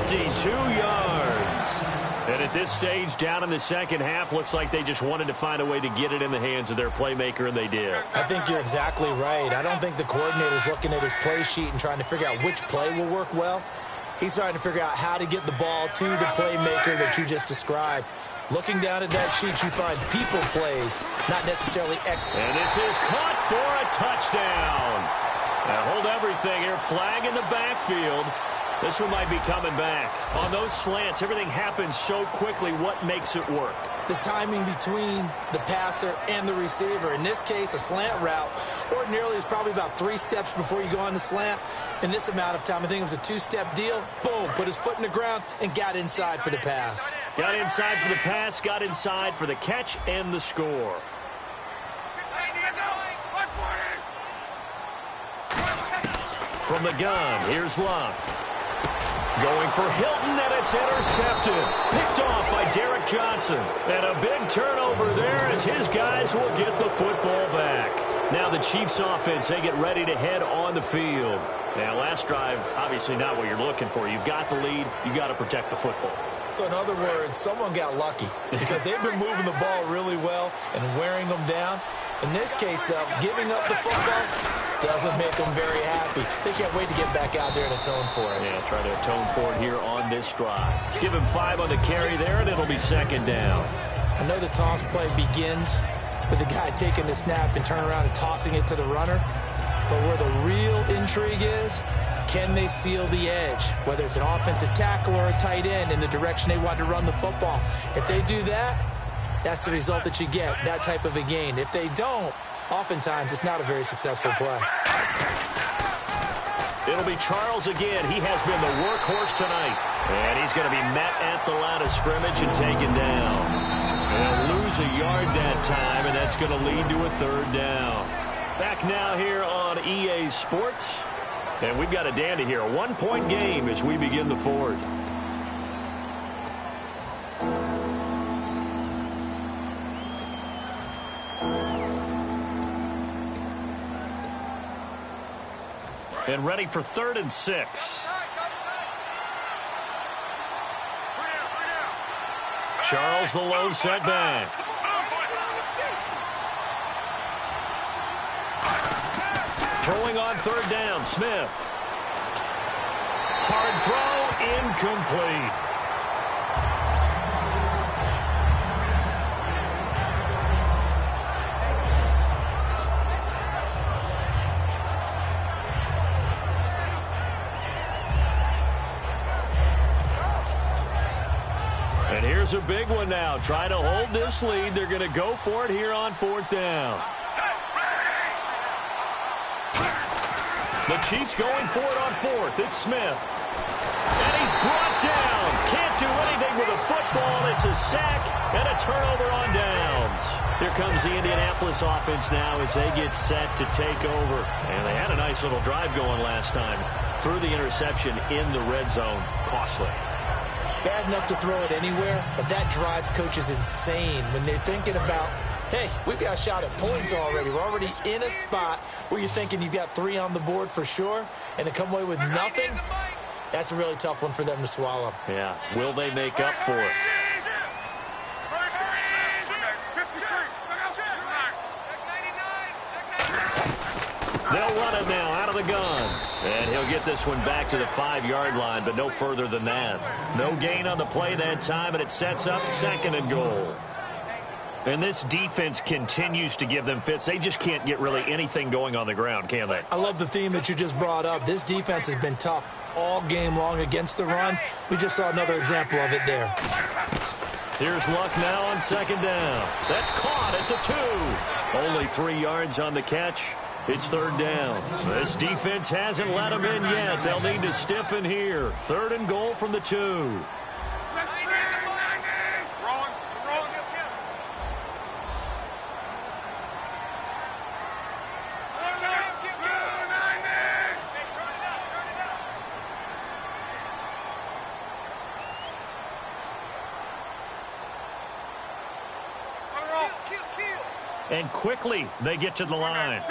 52 yards. And at this stage, down in the 2nd half, looks like they just wanted to find a way to get it in the hands of their playmaker, and they did. I think you're exactly right. I don't think the coordinator's looking at his play sheet and trying to figure out which play will work well. He's trying to figure out how to get the ball to the playmaker that you just described. Looking down at that sheet, you find people plays, not necessarily... And this is caught for a touchdown. Now hold everything here. Flag in the backfield. This one might be coming back. On those slants, everything happens so quickly. What makes it work? The timing between the passer and the receiver. In this case, a slant route ordinarily is probably about 3 steps before you go on the slant. In this amount of time, I think it was a 2-step deal. Boom, put his foot in the ground and got inside for the pass. Got inside for the pass, got inside for the catch and the score. From the gun, here's Luck. Going for Hilton, and it's intercepted. Picked off by Derek Johnson. And a big turnover there as his guys will get the football back. Now the Chiefs offense, they get ready to head on the field. Now last drive, obviously not what you're looking for. You've got the lead. You got to protect the football. So in other words, someone got lucky because they've been moving the ball really well and wearing them down. In this case, though, giving up the football doesn't make them very happy. They can't wait to get back out there and atone for it. Yeah, try to atone for it here on this drive. Give him 5 on the carry there, and it'll be 2nd down. I know the toss play begins with the guy taking the snap and turning around and tossing it to the runner. But where the real intrigue is, Can they seal the edge, whether it's an offensive tackle or a tight end, in the direction they want to run the football? If they do that, that's the result that you get, that type of a gain. If they don't, oftentimes it's not a very successful play. It'll be Charles again. He has been the workhorse tonight. And he's going to be met at the line of scrimmage and taken down. They'll lose a yard that time, and that's going to lead to a third down. Back now here on EA Sports. And we've got a dandy here. A one-point game as we begin the fourth. And ready for 3rd and 6. Charles the lone setback. Throwing on 3rd down, Smith. Hard throw, incomplete. And here's a big one now. Trying to hold this lead. They're going to go for it here on 4th down. The Chiefs going for it on 4th. It's Smith. And he's brought down. Can't do anything with a football. It's a sack and a turnover on downs. Here comes the Indianapolis offense now as they get set to take over. And they had a nice little drive going last time. Threw the interception in the red zone. Costly. Bad enough to throw it anywhere, but that drives coaches insane when they're thinking about, hey, we've got a shot at points already. We're already in a spot where you're thinking you've got 3 on the board for sure, and to come away with nothing, that's a really tough one for them to swallow. Yeah. Will they make up for it? They'll run it now out of the gun. And he'll get this one back to the 5-yard line, but no further than that. No gain on the play that time, and it sets up 2nd and goal. And this defense continues to give them fits. They just can't get really anything going on the ground, can they? I love the theme that you just brought up. This defense has been tough all game long against the run. We just saw another example of it there. Here's Luck now on 2nd down. That's caught at the 2. Only 3 yards on the catch. It's 3rd down. This defense hasn't let them in yet. They'll need to stiffen here. 3rd and goal from the 2. And quickly, they get to the line.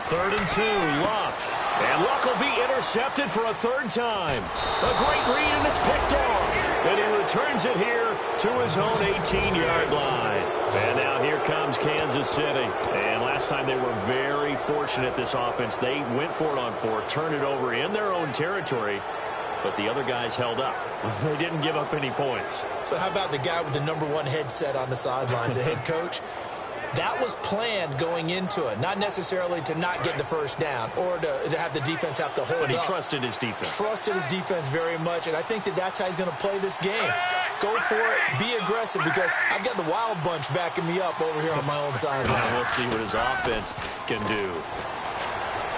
3rd and 2, Luck. And Luck will be intercepted for a 3rd time. A great read, and it's picked off. And he returns it here to his own 18-yard line. And now here comes Kansas City. And last time they were very fortunate, this offense. They went for it on 4, turned it over in their own territory. But the other guys held up. They didn't give up any points. So how about the guy with the #1 headset on the sidelines, the head coach? That was planned going into it, not necessarily to not get the 1st down or to have the defense have to hold up. But he trusted his defense. Trusted his defense very much, and I think that's how he's going to play this game. Go for it, be aggressive, because I've got the wild bunch backing me up over here on my own sideline. We'll see what his offense can do.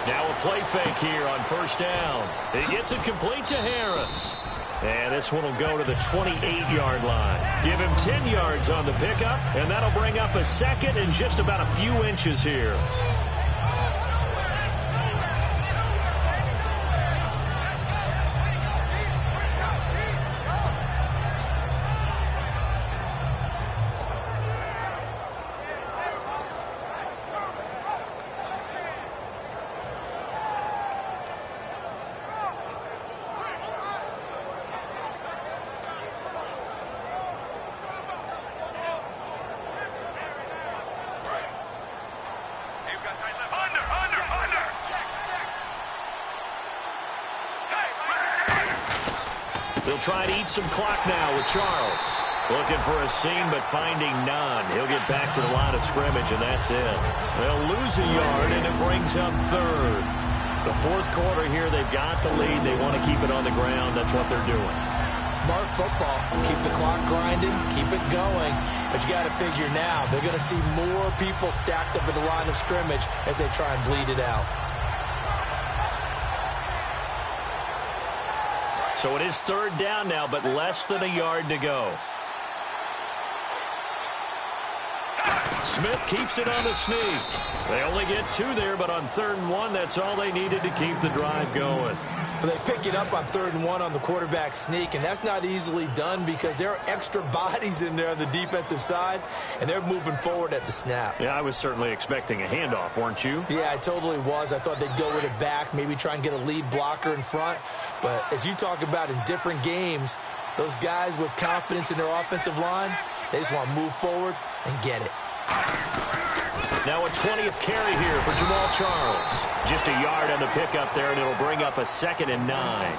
Now a play fake here on 1st down. He gets it complete to Harris. And this one will go to the 28-yard line. Give him 10 yards on the pickup, and that'll bring up a 2nd and just about a few inches here. They'll try to eat some clock now with Charles. Looking for a seam, but finding none. He'll get back to the line of scrimmage, and that's it. They'll lose a yard, and it brings up third. The fourth quarter here, they've got the lead. They want to keep it on the ground. That's what they're doing. Smart football. Keep the clock grinding, keep it going. But you got to figure now, they're going to see more people stacked up at the line of scrimmage as they try and bleed it out. So it is third down now, but less than a yard to go. Smith keeps it on the sneak. They only get 2 there, but on 3rd and 1, that's all they needed to keep the drive going. They pick it up on 3rd and 1 on the quarterback sneak, and that's not easily done because there are extra bodies in there on the defensive side, and they're moving forward at the snap. Yeah, I was certainly expecting a handoff, weren't you? Yeah, I totally was. I thought they'd go with it back, maybe try and get a lead blocker in front. But as you talk about in different games, those guys with confidence in their offensive line, they just want to move forward and get it. Now a 20th carry here for Jamal Charles. Just a yard on the pickup there, and it'll bring up a 2nd and 9.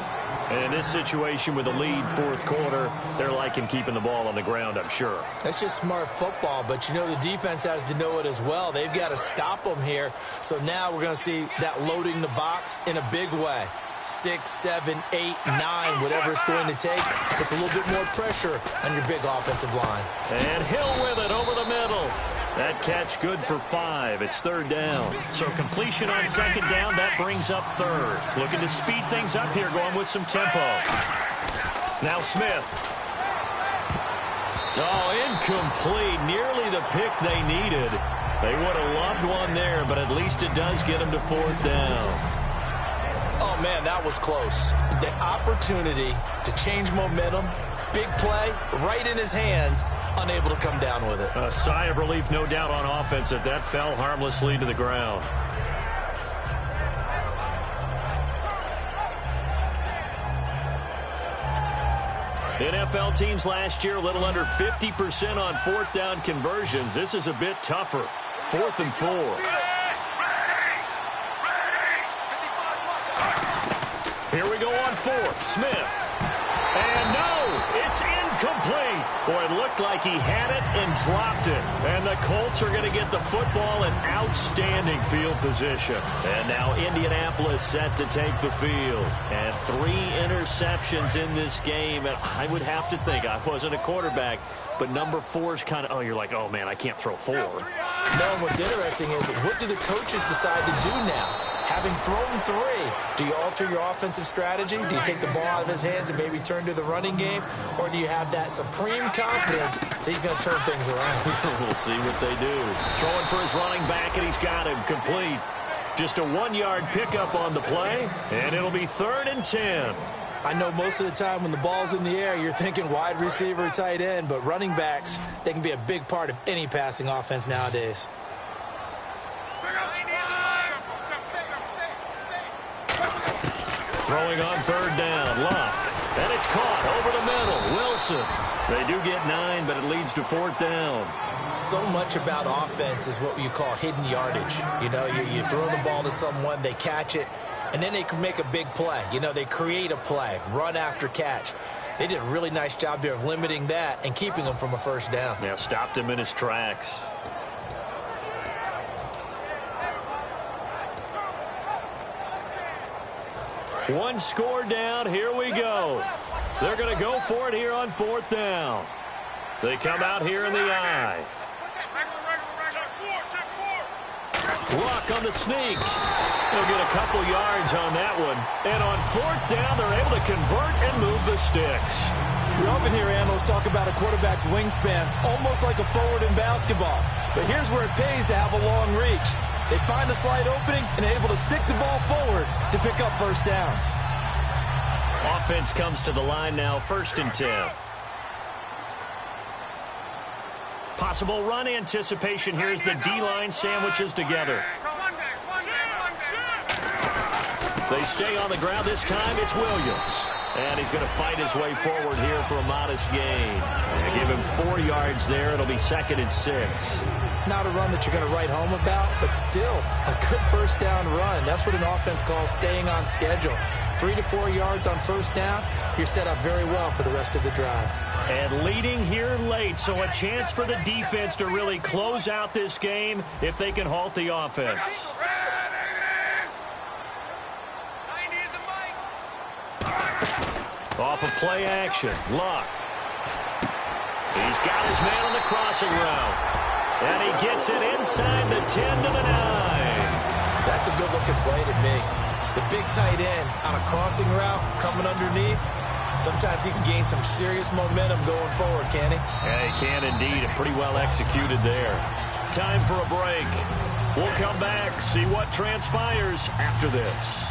And in this situation with the lead fourth quarter, they're liking keeping the ball on the ground, I'm sure. That's just smart football, but you know the defense has to know it as well. They've got to stop them here. So now we're going to see that loading the box in a big way. 6, 7, 8, 9, whatever it's going to take. It's a little bit more pressure on your big offensive line. And Hill with it over the middle. That catch good for 5. It's 3rd down. So completion on 2nd down, that brings up 3rd. Looking to speed things up here, going with some tempo. Now Smith. Oh, incomplete. Nearly the pick they needed. They would have loved one there, but at least it does get them to 4th down. Oh, man, that was close. The opportunity to change momentum, big play, right in his hands, unable to come down with it. A sigh of relief, no doubt, on offense if that fell harmlessly to the ground. NFL teams last year a little under 50% on 4th down conversions. This is a bit tougher. 4th and 4. Here we go on 4th. Smith. And no, it's incomplete. Boy, it looked like he had it and dropped it. And the Colts are going to get the football in outstanding field position. And now Indianapolis set to take the field. And 3 interceptions in this game. And I would have to think, I wasn't a quarterback, but number 4 is kind of, oh, you're like, oh, man, I can't throw 4. No, what's interesting is what do the coaches decide to do now? Having thrown 3, do you alter your offensive strategy? Do you take the ball out of his hands and maybe turn to the running game? Or do you have that supreme confidence that he's going to turn things around? We'll see what they do. Throwing for his running back, and he's got him complete. Just a 1-yard pickup on the play, and it'll be 3rd and 10. I know most of the time when the ball's in the air, you're thinking wide receiver, tight end, but running backs, they can be a big part of any passing offense nowadays. Throwing on 3rd down, Luck. And it's caught over the middle. Wilson. They do get 9, but it leads to 4th down. So much about offense is what you call hidden yardage. You know, you throw the ball to someone, they catch it, and then they can make a big play. You know, they create a play, run after catch. They did a really nice job there of limiting that and keeping him from a 1st down. Yeah, stopped him in his tracks. One score down. Here we go. They're going to go for it here on 4th down. They come out here in the eye. Luck on the sneak. They'll get a couple yards on that one. And on 4th down, they're able to convert and move the sticks. We often hear analysts talk about a quarterback's wingspan, almost like a forward in basketball. But here's where it pays to have a long reach. They find a slight opening and are able to stick the ball forward to pick up 1st downs. Offense comes to the line now, 1st and 10. Possible run anticipation here as the D-line sandwiches together. They stay on the ground this time. It's Williams. And he's going to fight his way forward here for a modest gain. And give him 4 yards there. It'll be 2nd and 6. not a run that you're going to write home about, but still a good first down run. That's what an offense calls staying on schedule. 3 to 4 yards on first down, you're set up very well for the rest of the drive. And leading here late, so a chance for the defense to really close out this game if they can halt the offense. Off of play action, Luck. He's got his man on the crossing route. And he gets it inside the 10 to the 9. That's a good-looking play to me. The big tight end on a crossing route coming underneath. Sometimes he can gain some serious momentum going forward, can he? Yeah, he can indeed, and pretty well executed there. Time for a break. We'll come back, see what transpires after this.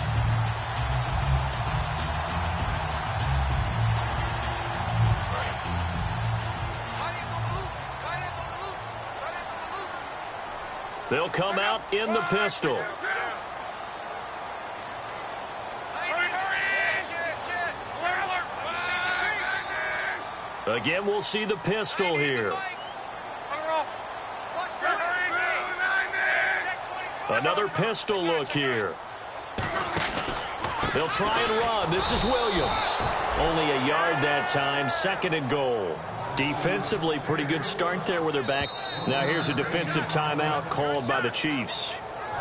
They'll come out in the pistol. Again, we'll see the pistol here. Another pistol look here. They'll try and run. This is Williams. Only a yard that time, 2nd and goal. Defensively, pretty good start there with their backs. Now here's a defensive timeout called by the Chiefs.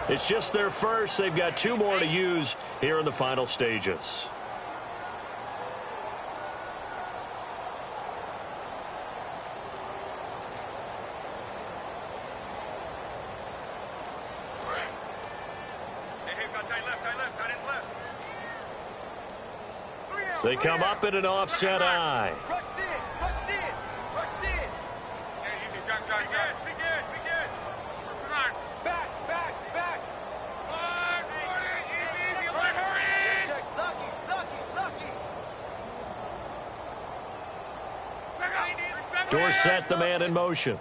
It's just their first. They've got 2 more to use here in the final stages. They come up in an offset eye. Dorsett, the man in motion.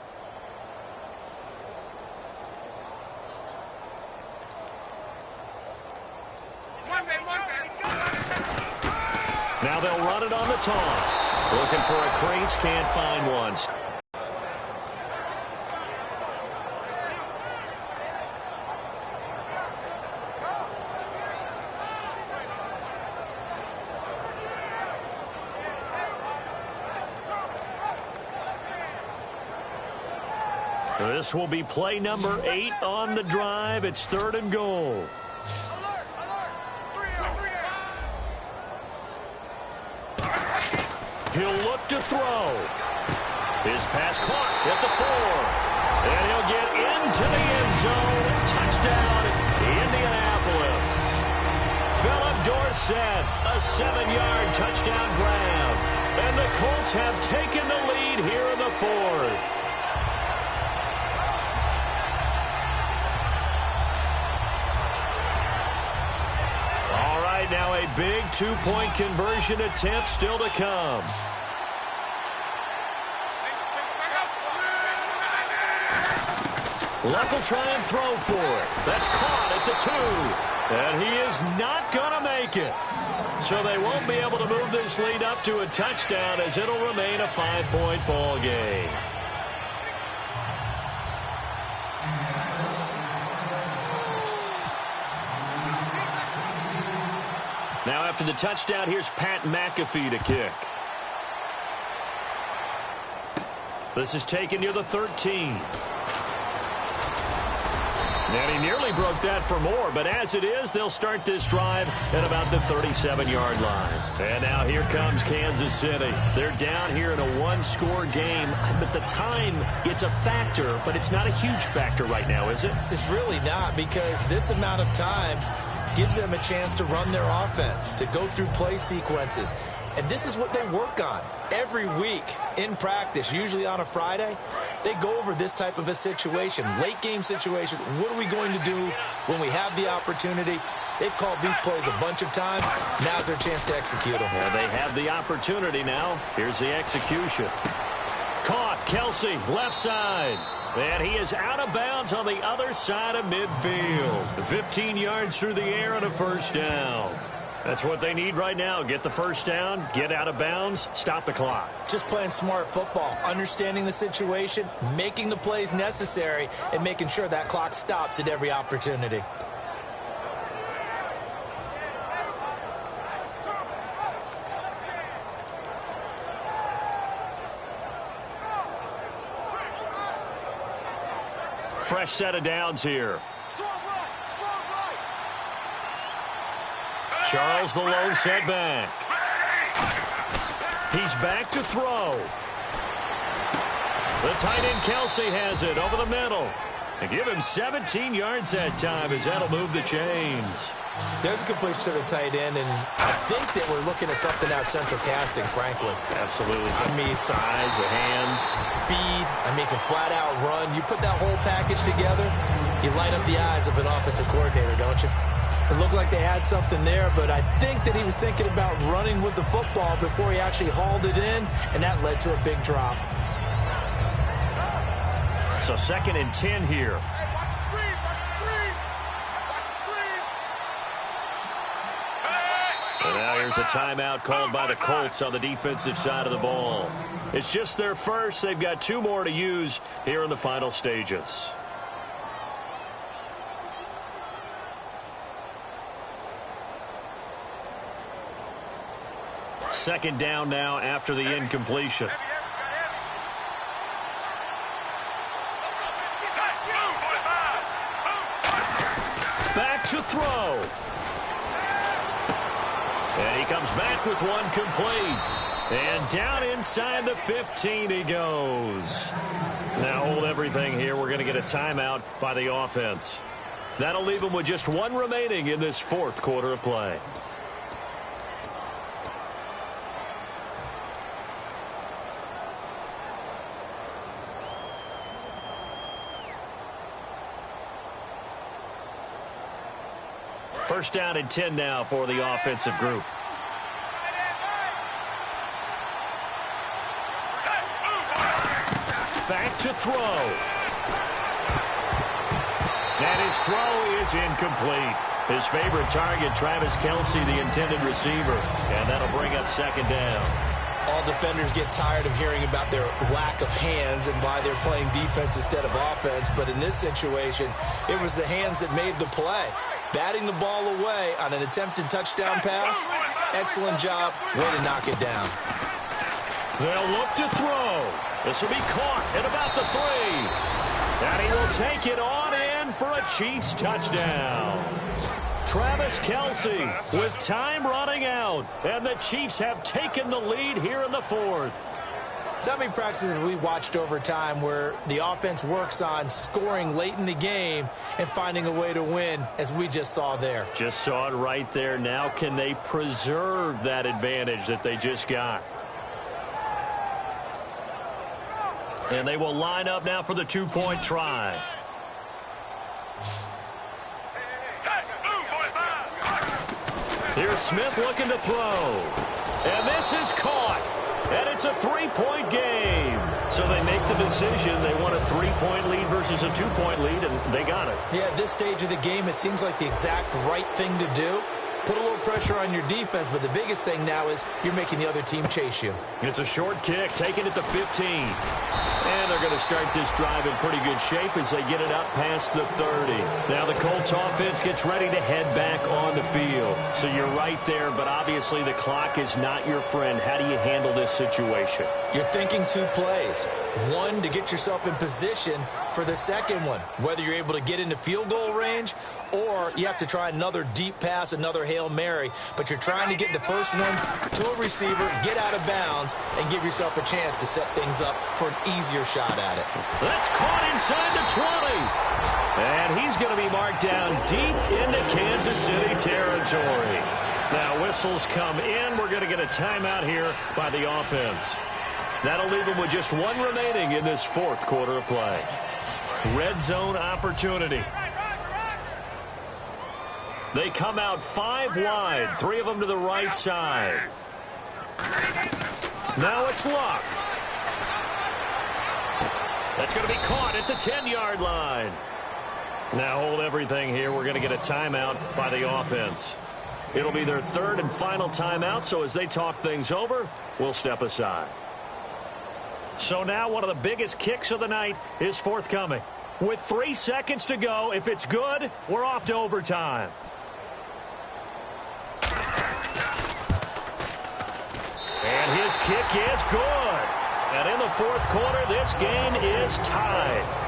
Now they'll run it on the toss. Looking for a crease, can't find one. This will be play number 8 on the drive. It's 3rd and goal. He'll look to throw. His pass caught at the 4. And he'll get into the end zone. Touchdown, Indianapolis. Philip Dorsett, a 7-yard touchdown grab. And the Colts have taken the lead here in the 4th. Now a big 2-point conversion attempt still to come. Luck will try and throw for it. That's caught at the 2. And he is not going to make it. So they won't be able to move this lead up to a touchdown as it'll remain a 5-point ball game. Now after the touchdown, here's Pat McAfee to kick. This is taken near the 13. And he nearly broke that for more, but as it is, they'll start this drive at about the 37-yard line. And now here comes Kansas City. They're down here in a 1-score game, but the time, it's a factor, but it's not a huge factor right now, is it? It's really not, because this amount of time gives them a chance to run their offense, to go through play sequences. And this is what they work on every week in practice, usually on a Friday. They go over this type of a situation, late game situation. What are we going to do when we have the opportunity? They've called these plays a bunch of times. Now's their chance to execute them. Yeah, they have the opportunity now. Here's the execution. Caught, Kelsey, left side. And he is out of bounds on the other side of midfield. 15 yards through the air and a first down. That's what they need right now. Get the first down, get out of bounds, stop the clock. Just playing smart football, understanding the situation, making the plays necessary, and making sure that clock stops at every opportunity. Fresh set of downs here. Charles the lone setback. He's back to throw. The tight end Kelsey has it over the middle. And give him 17 yards that time as that'll move the chains. There's a completion to the tight end, and I think that we're looking at something out central casting, frankly. Absolutely. I mean, size, the hands. Speed. I mean, can flat out run. You put that whole package together, you light up the eyes of an offensive coordinator, don't you? It looked like they had something there, but I think that he was thinking about running with the football before he actually hauled it in, and that led to a big drop. So 2nd and 10 here. And now here's a timeout called by the Colts on the defensive side of the ball. It's just their first. They've got 2 more to use here in the final stages. Second down now after the incompletion. Back to throw. And he comes back with one complete. And down inside the 15 he goes. Now hold everything here. We're going to get a timeout by the offense. That'll leave them with just 1 remaining in this 4th quarter of play. First down and 10 now for the offensive group. Back to throw. And his throw is incomplete. His favorite target, Travis Kelsey, the intended receiver. And that'll bring up 2nd down. All defenders get tired of hearing about their lack of hands and why they're playing defense instead of offense. But in this situation, it was the hands that made the play. Batting the ball away on an attempted touchdown pass. Excellent job. Way to knock it down. They'll look to throw. This will be caught at about the 3. And he will take it on in for a Chiefs touchdown. Travis Kelsey with time running out. And the Chiefs have taken the lead here in the 4th. So how many practices have we watched over time where the offense works on scoring late in the game and finding a way to win, as we just saw there? Just saw it right there. Now can they preserve that advantage that they just got? And they will line up now for the 2-point try. Here's Smith looking to throw. And this is caught. And it's a 3-point game. So they make the decision. They want a 3-point lead versus a 2-point lead, and they got it. Yeah, at this stage of the game, it seems like the exact right thing to do. Put a little pressure on your defense, but the biggest thing now is you're making the other team chase you. It's a short kick, taking it to 15. And they're going to start this drive in pretty good shape as they get it up past the 30. Now the Colts offense gets ready to head back on the field. So you're right there, but obviously the clock is not your friend. How do you handle this situation? You're thinking 2 plays. One, to get yourself in position for the second one, whether you're able to get into field goal range or you have to try another deep pass, another Hail Mary. But you're trying to get the first one to a receiver, get out of bounds, and give yourself a chance to set things up for an easier shot at it. That's caught inside the 20. And he's going to be marked down deep into Kansas City territory. Now whistles come in. We're going to get a timeout here by the offense. That'll leave them with just 1 remaining in this 4th quarter of play. Red zone opportunity. They come out 5 wide, 3 of them to the right side. Now it's Luck. That's going to be caught at the 10-yard line. Now hold everything here. We're going to get a timeout by the offense. It'll be their third and final timeout, so as they talk things over, we'll step aside. So now one of the biggest kicks of the night is forthcoming. With 3 seconds to go, if it's good, we're off to overtime. And his kick is good. And in the fourth quarter, this game is tied.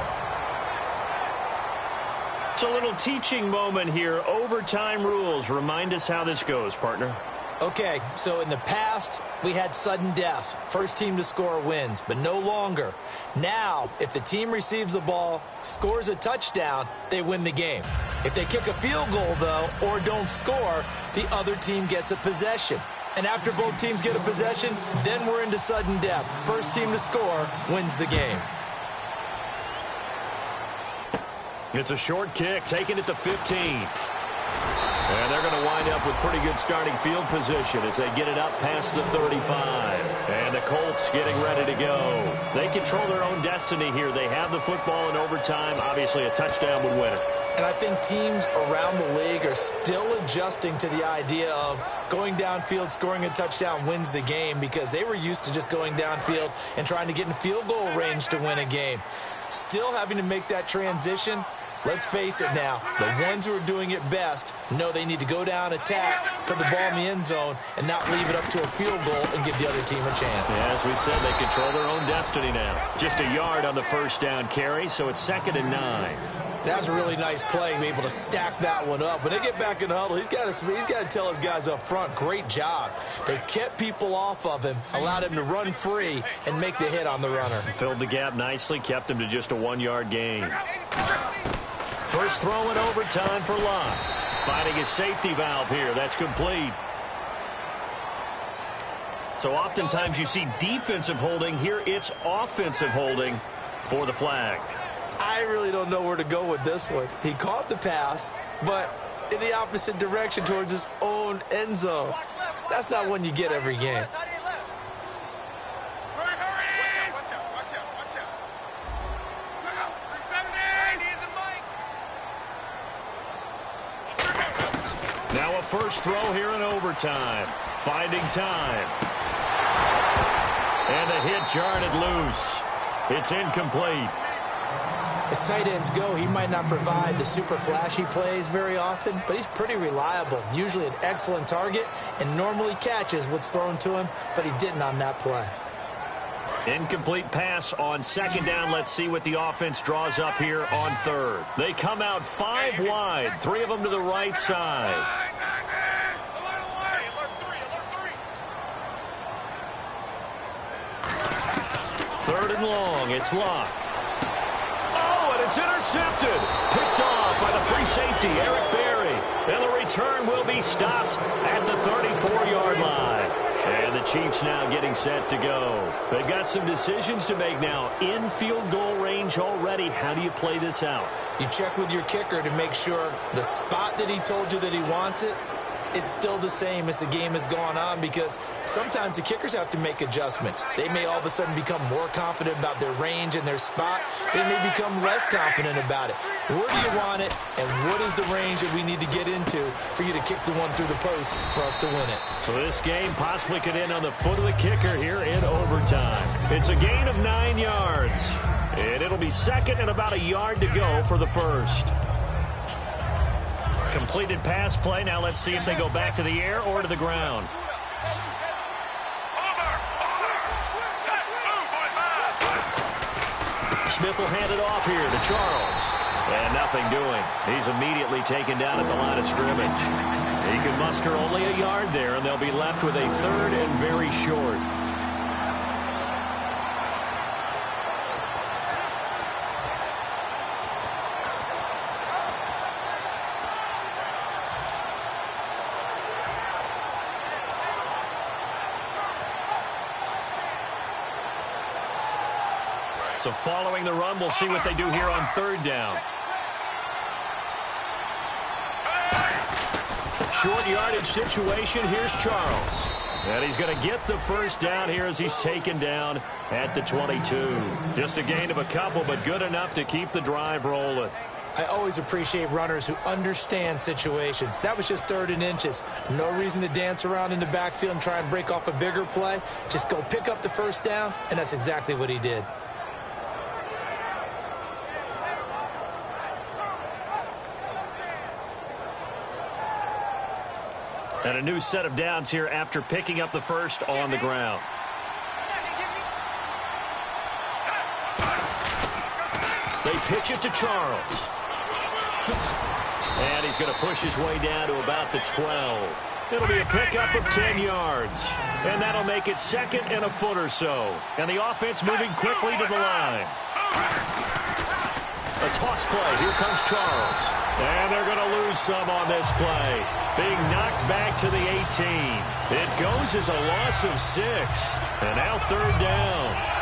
It's a little teaching moment here. Overtime rules. Remind us how this goes, partner. Okay, so in the past, we had sudden death. First team to score wins, but no longer. Now, if the team receives the ball, scores a touchdown, they win the game. If they kick a field goal, though, or don't score, the other team gets a possession. And after both teams get a possession, then we're into sudden death. First team to score wins the game. It's a short kick, taking it to 15. And they're going to wind up with pretty good starting field position as they get it up past the 35. And the Colts getting ready to go. They control their own destiny here. They have the football in overtime. Obviously, a touchdown would win it. And I think teams around the league are still adjusting to the idea of going downfield, scoring a touchdown wins the game, because they were used to just going downfield and trying to get in field goal range to win a game. Still having to make that transition. Let's face it now, the ones who are doing it best know they need to go down, attack, put the ball in the end zone, and not leave it up to a field goal and give the other team a chance. Yeah, as we said, they control their own destiny now. Just a yard on the first down carry, so it's 2nd and 9. That was a really nice play, be able to stack that one up. When they get back in the huddle, he's got to tell his guys up front, great job. They kept people off of him, allowed him to run free, and make the hit on the runner. Filled the gap nicely, kept him to just a 1-yard gain. First throw in overtime for Locke. Finding his safety valve here. That's complete. So oftentimes you see defensive holding. Here it's offensive holding for the flag. I really don't know where to go with this one. He caught the pass, but in the opposite direction towards his own end zone. That's not one you get every game. Now a first throw here in overtime. Finding time. And the hit jarred it loose. It's incomplete. As tight ends go, he might not provide the super flashy plays very often, but he's pretty reliable. Usually an excellent target and normally catches what's thrown to him, but he didn't on that play. Incomplete pass on 2nd down. Let's see what the offense draws up here on 3rd. They come out 5 wide, 3 of them to the right side. Third and long, it's Locke. Oh, and it's intercepted. Picked off by the free safety, Eric Berry. And the return will be stopped at the 34-yard line. And the Chiefs now getting set to go. They've got some decisions to make now. In field goal range already. How do you play this out? You check with your kicker to make sure the spot that he told you that he wants it is still the same as the game has gone on, because sometimes the kickers have to make adjustments. They may all of a sudden become more confident about their range and their spot. They may become less confident about it. Where do you want it, and what is the range that we need to get into for you to kick the one through the post for us to win it? So this game possibly could end on the foot of the kicker here in overtime. It's a gain of 9 yards, and it'll be 2nd and about a yard to go for the first. Completed pass play. Now let's see if they go back to the air or to the ground. Smith will hand it off here to Charles. And nothing doing. He's immediately taken down at the line of scrimmage. He can muster only a yard there, and they'll be left with a 3rd and very short. So following the run, we'll see what they do here on 3rd down. Short yardage situation. Here's Charles. And he's going to get the first down here as he's taken down at the 22. Just a gain of a couple, but good enough to keep the drive rolling. I always appreciate runners who understand situations. That was just 3rd and inches. No reason to dance around in the backfield and try and break off a bigger play. Just go pick up the first down, and that's exactly what he did. And a new set of downs here after picking up the first on the ground. They pitch it to Charles. And he's going to push his way down to about the 12. It'll be a pickup of 10 yards. And that'll make it 2nd and a foot or so. And the offense moving quickly to the line. A toss play. Here comes Charles. And they're going to lose some on this play. Being knocked back to the 18. It goes as a loss of 6. And now 3rd down.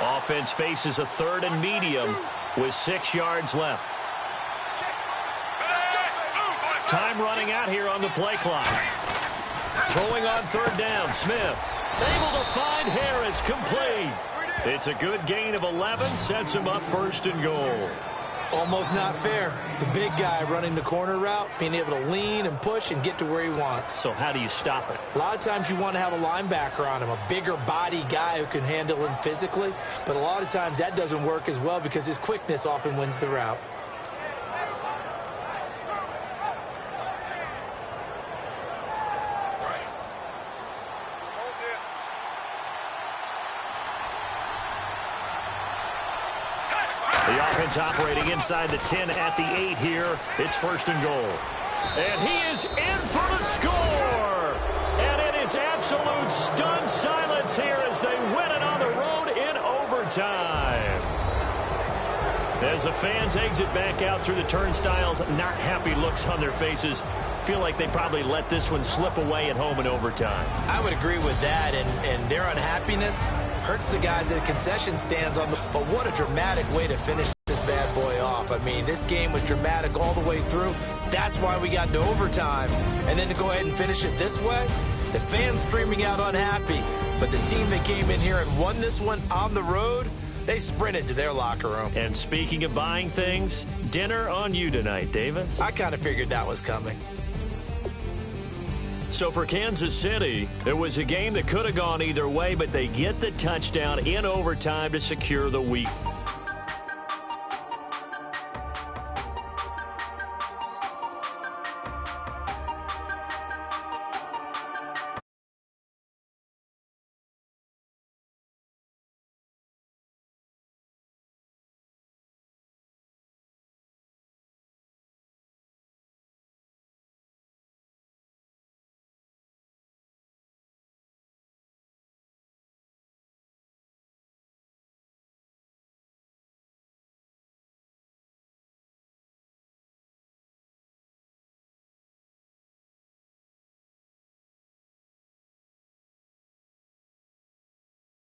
Offense faces a 3rd and medium with 6 yards left. Time running out here on the play clock. Throwing on 3rd down, Smith. Able to find Harris, complete. It's a good gain of 11, sets him up 1st and goal. Almost not fair. The big guy running the corner route, being able to lean and push and get to where he wants. So how do you stop it? A lot of times you want to have a linebacker on him, a bigger body guy who can handle him physically. But a lot of times that doesn't work as well because his quickness often wins the route. The offense operating inside the 10 at the 8 here. It's 1st and goal. And he is in for the score. And it is absolute stunned silence here as they win it on the road in overtime. As the fans exit back out through the turnstiles, not happy looks on their faces. Feel like they probably let this one slip away at home in overtime. I would agree with that, and their unhappiness hurts the guys at the concession stands on the. But what a dramatic way to finish this bad boy off. I mean, this game was dramatic all the way through. That's why we got into overtime. And then to go ahead and finish it this way, the fans screaming out unhappy. But the team that came in here and won this one on the road, they sprinted to their locker room. And speaking of buying things, dinner on you tonight, Davis. I kind of figured that was coming. So for Kansas City, it was a game that could have gone either way, but they get the touchdown in overtime to secure the week.